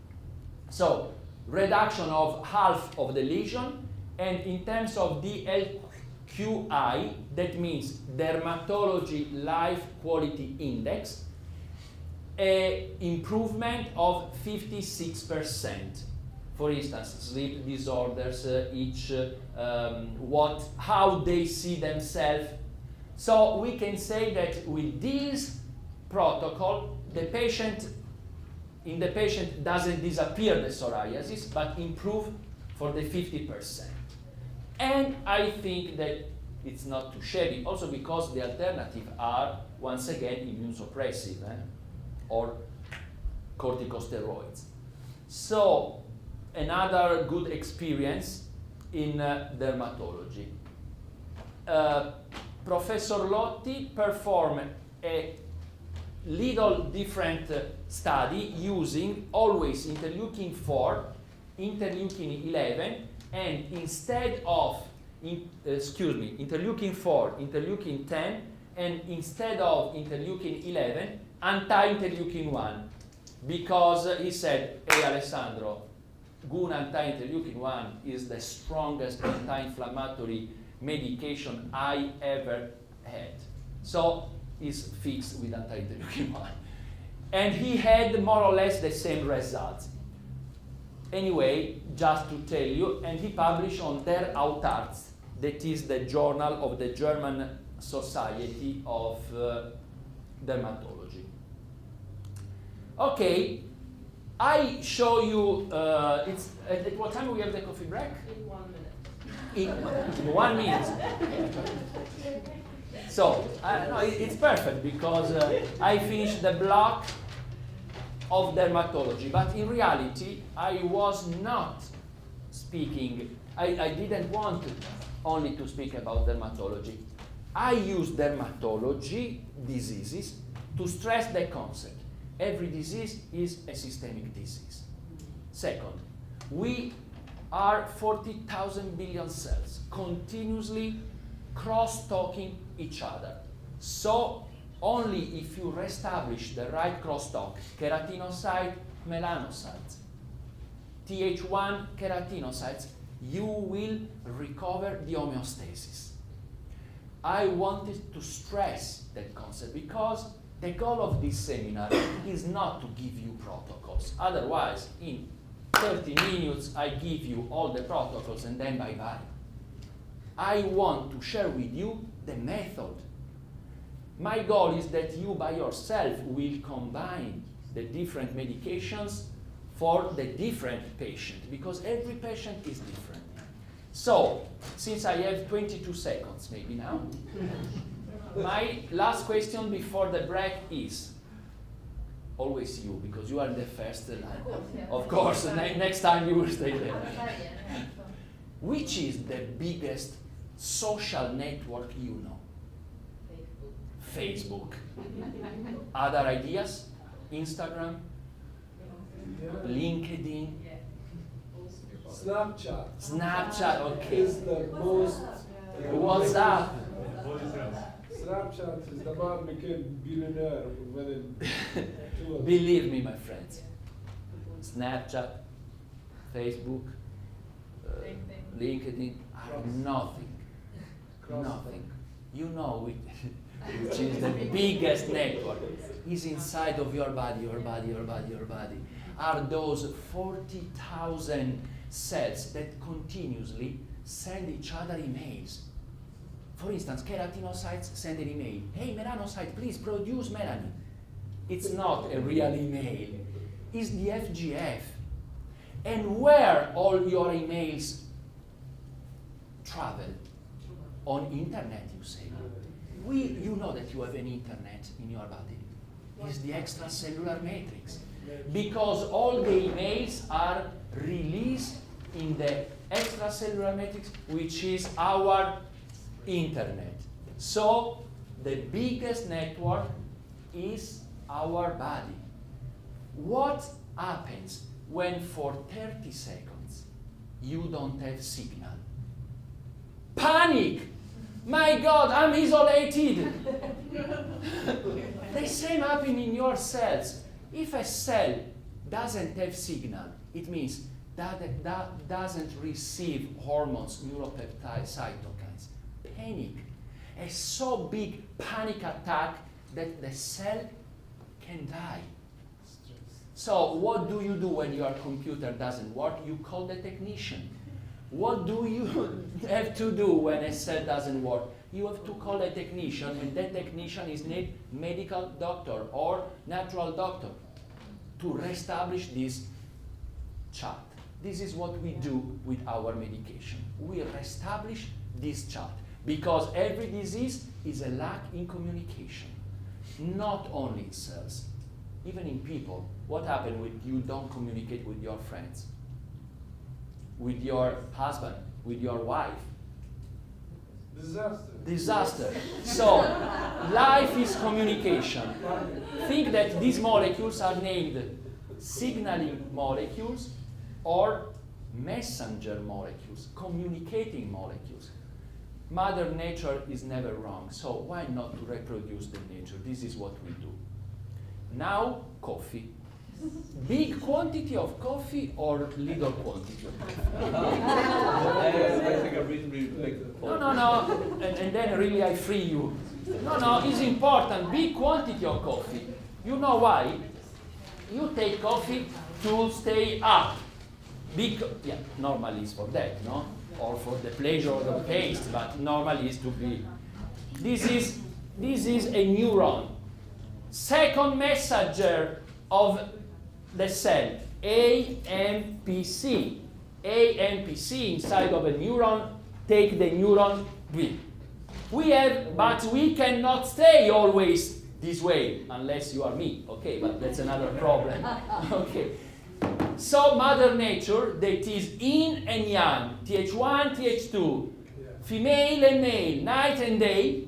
So, reduction of half of the lesion, and in terms of DLQI, that means Dermatology Life Quality Index, an improvement of 56%. For instance, sleep disorders, how they see themselves. So we can say that with this protocol, in the patient doesn't disappear the psoriasis, but improve for the 50%. And I think that it's not too shabby. Also because the alternative are, once again, immunosuppressive or corticosteroids. So another good experience in dermatology. Professor Lotti performed a little different study using always interleukin-4, interleukin-11, and instead of, interleukin-4, interleukin-10, and instead of interleukin-11, anti-interleukin-1. Because he said, hey Alessandro, good anti-interleukin-1 is the strongest anti-inflammatory medication I ever had. So he's fixed with anti-interleukin-1. And he had more or less the same results. Anyway, just to tell you, and he published on Der Autarzt, that is the journal of the German Society of Dermatology. Okay, I show you, it's at what time we have the coffee break? In 1 minute. In 1 minute. So, no, it's perfect because I finished the block of dermatology, but in reality, I was not speaking, I didn't want only to speak about dermatology. I use dermatology diseases to stress the concept. Every disease is a systemic disease. Second, we are 40,000 billion cells continuously cross-talking each other. So only if you reestablish the right crosstalk, keratinocyte, melanocytes, Th1 keratinocytes, you will recover the homeostasis. I wanted to stress that concept because the goal of this seminar is not to give you protocols. Otherwise, in 30 minutes, I give you all the protocols and then bye-bye. I want to share with you the method. My goal is that you by yourself will combine the different medications for the different patient, because every patient is different. So, since I have 22 seconds maybe now, my last question before the break is, always you, because you are the first line. Of course, next time you will stay there. Which is the biggest social network you know? Facebook. Other ideas? Instagram? LinkedIn? Snapchat. Snapchat, okay. Is the most. WhatsApp. Snapchat is the man became billionaire within 2 years. Believe me, my friends. Snapchat, Facebook, LinkedIn are nothing. Nothing. You know which is the biggest network. Is inside of your body, your body, your body, your body. Are those 40,000 cells that continuously send each other emails. For instance, keratinocytes send an email. Hey, melanocyte, please produce melanin. It's not a real email. It's the FGF. And where all your emails travel? On internet, you say. You know that you have an internet in your body. It's the extracellular matrix. Because all the emails are released in the extracellular matrix, which is our internet. So the biggest network is our body. What happens when for 30 seconds you don't have signal? Panic! My God, I'm isolated! The same happens in your cells. If a cell doesn't have signal, it means that doesn't receive hormones, neuropeptides, cytokines. Panic. A so big panic attack that the cell can die. So what do you do when your computer doesn't work? You call the technician. What do you have to do when a cell doesn't work? You have to call a technician, and that technician is a medical doctor or natural doctor to reestablish this chart. This is what we do with our medication. We reestablish this chart. because every disease is a lack in communication, not only in cells, even in people. What happens when you don't communicate with your friends, with your husband, with your wife? Disaster. So, life is communication. Think that these molecules are named signaling molecules or messenger molecules, communicating molecules. Mother Nature is never wrong, so why not to reproduce the nature? This is what we do. Now, coffee. Big quantity of coffee or little quantity of coffee? I think a reasonably big. No. And then really I free you. No, it's important. Big quantity of coffee. You know why? You take coffee to stay up. Normally it's for that, no? Or for the pleasure of the taste, but normally it's to be. This is a neuron. Second messenger of the cell, AMPC. AMPC inside of a neuron take the neuron with. But we cannot stay always this way, unless you are me, okay, but that's another problem. Okay. So Mother Nature, that is yin and yang, Th1, Th2, female and male, night and day,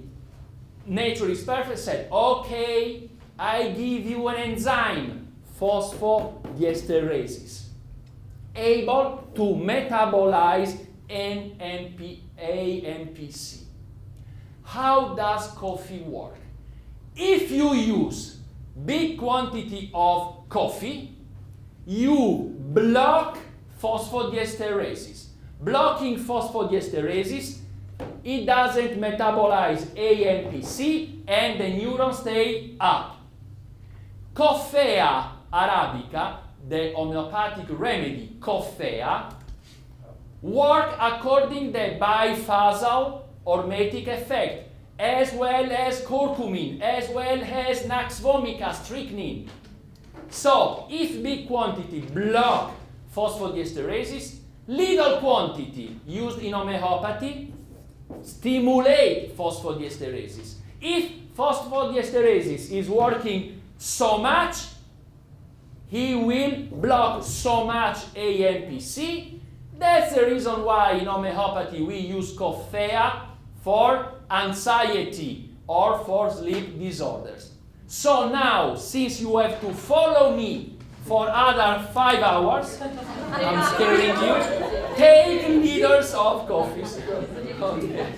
nature is perfect, said, okay, I give you an enzyme, phosphodiesterases, able to metabolize AMPC. How does coffee work? If you use big quantity of coffee, you block phosphodiesterases. Blocking phosphodiesterases, it doesn't metabolize AMPC and the neurons stay up. Coffea arabica, the homeopathic remedy Coffea, work according to the biphasal hormetic effect, as well as curcumin, as well as Nux vomica, strychnine. So, if big quantity block phosphodiesterases, little quantity used in homeopathy stimulate phosphodiesterases. If phosphodiesterases is working so much, he will block so much AMPC. That's the reason why in homeopathy we use Coffea for anxiety or for sleep disorders. So now, since you have to follow me for other 5 hours, I'm scaring you, take liters of coffee. Okay.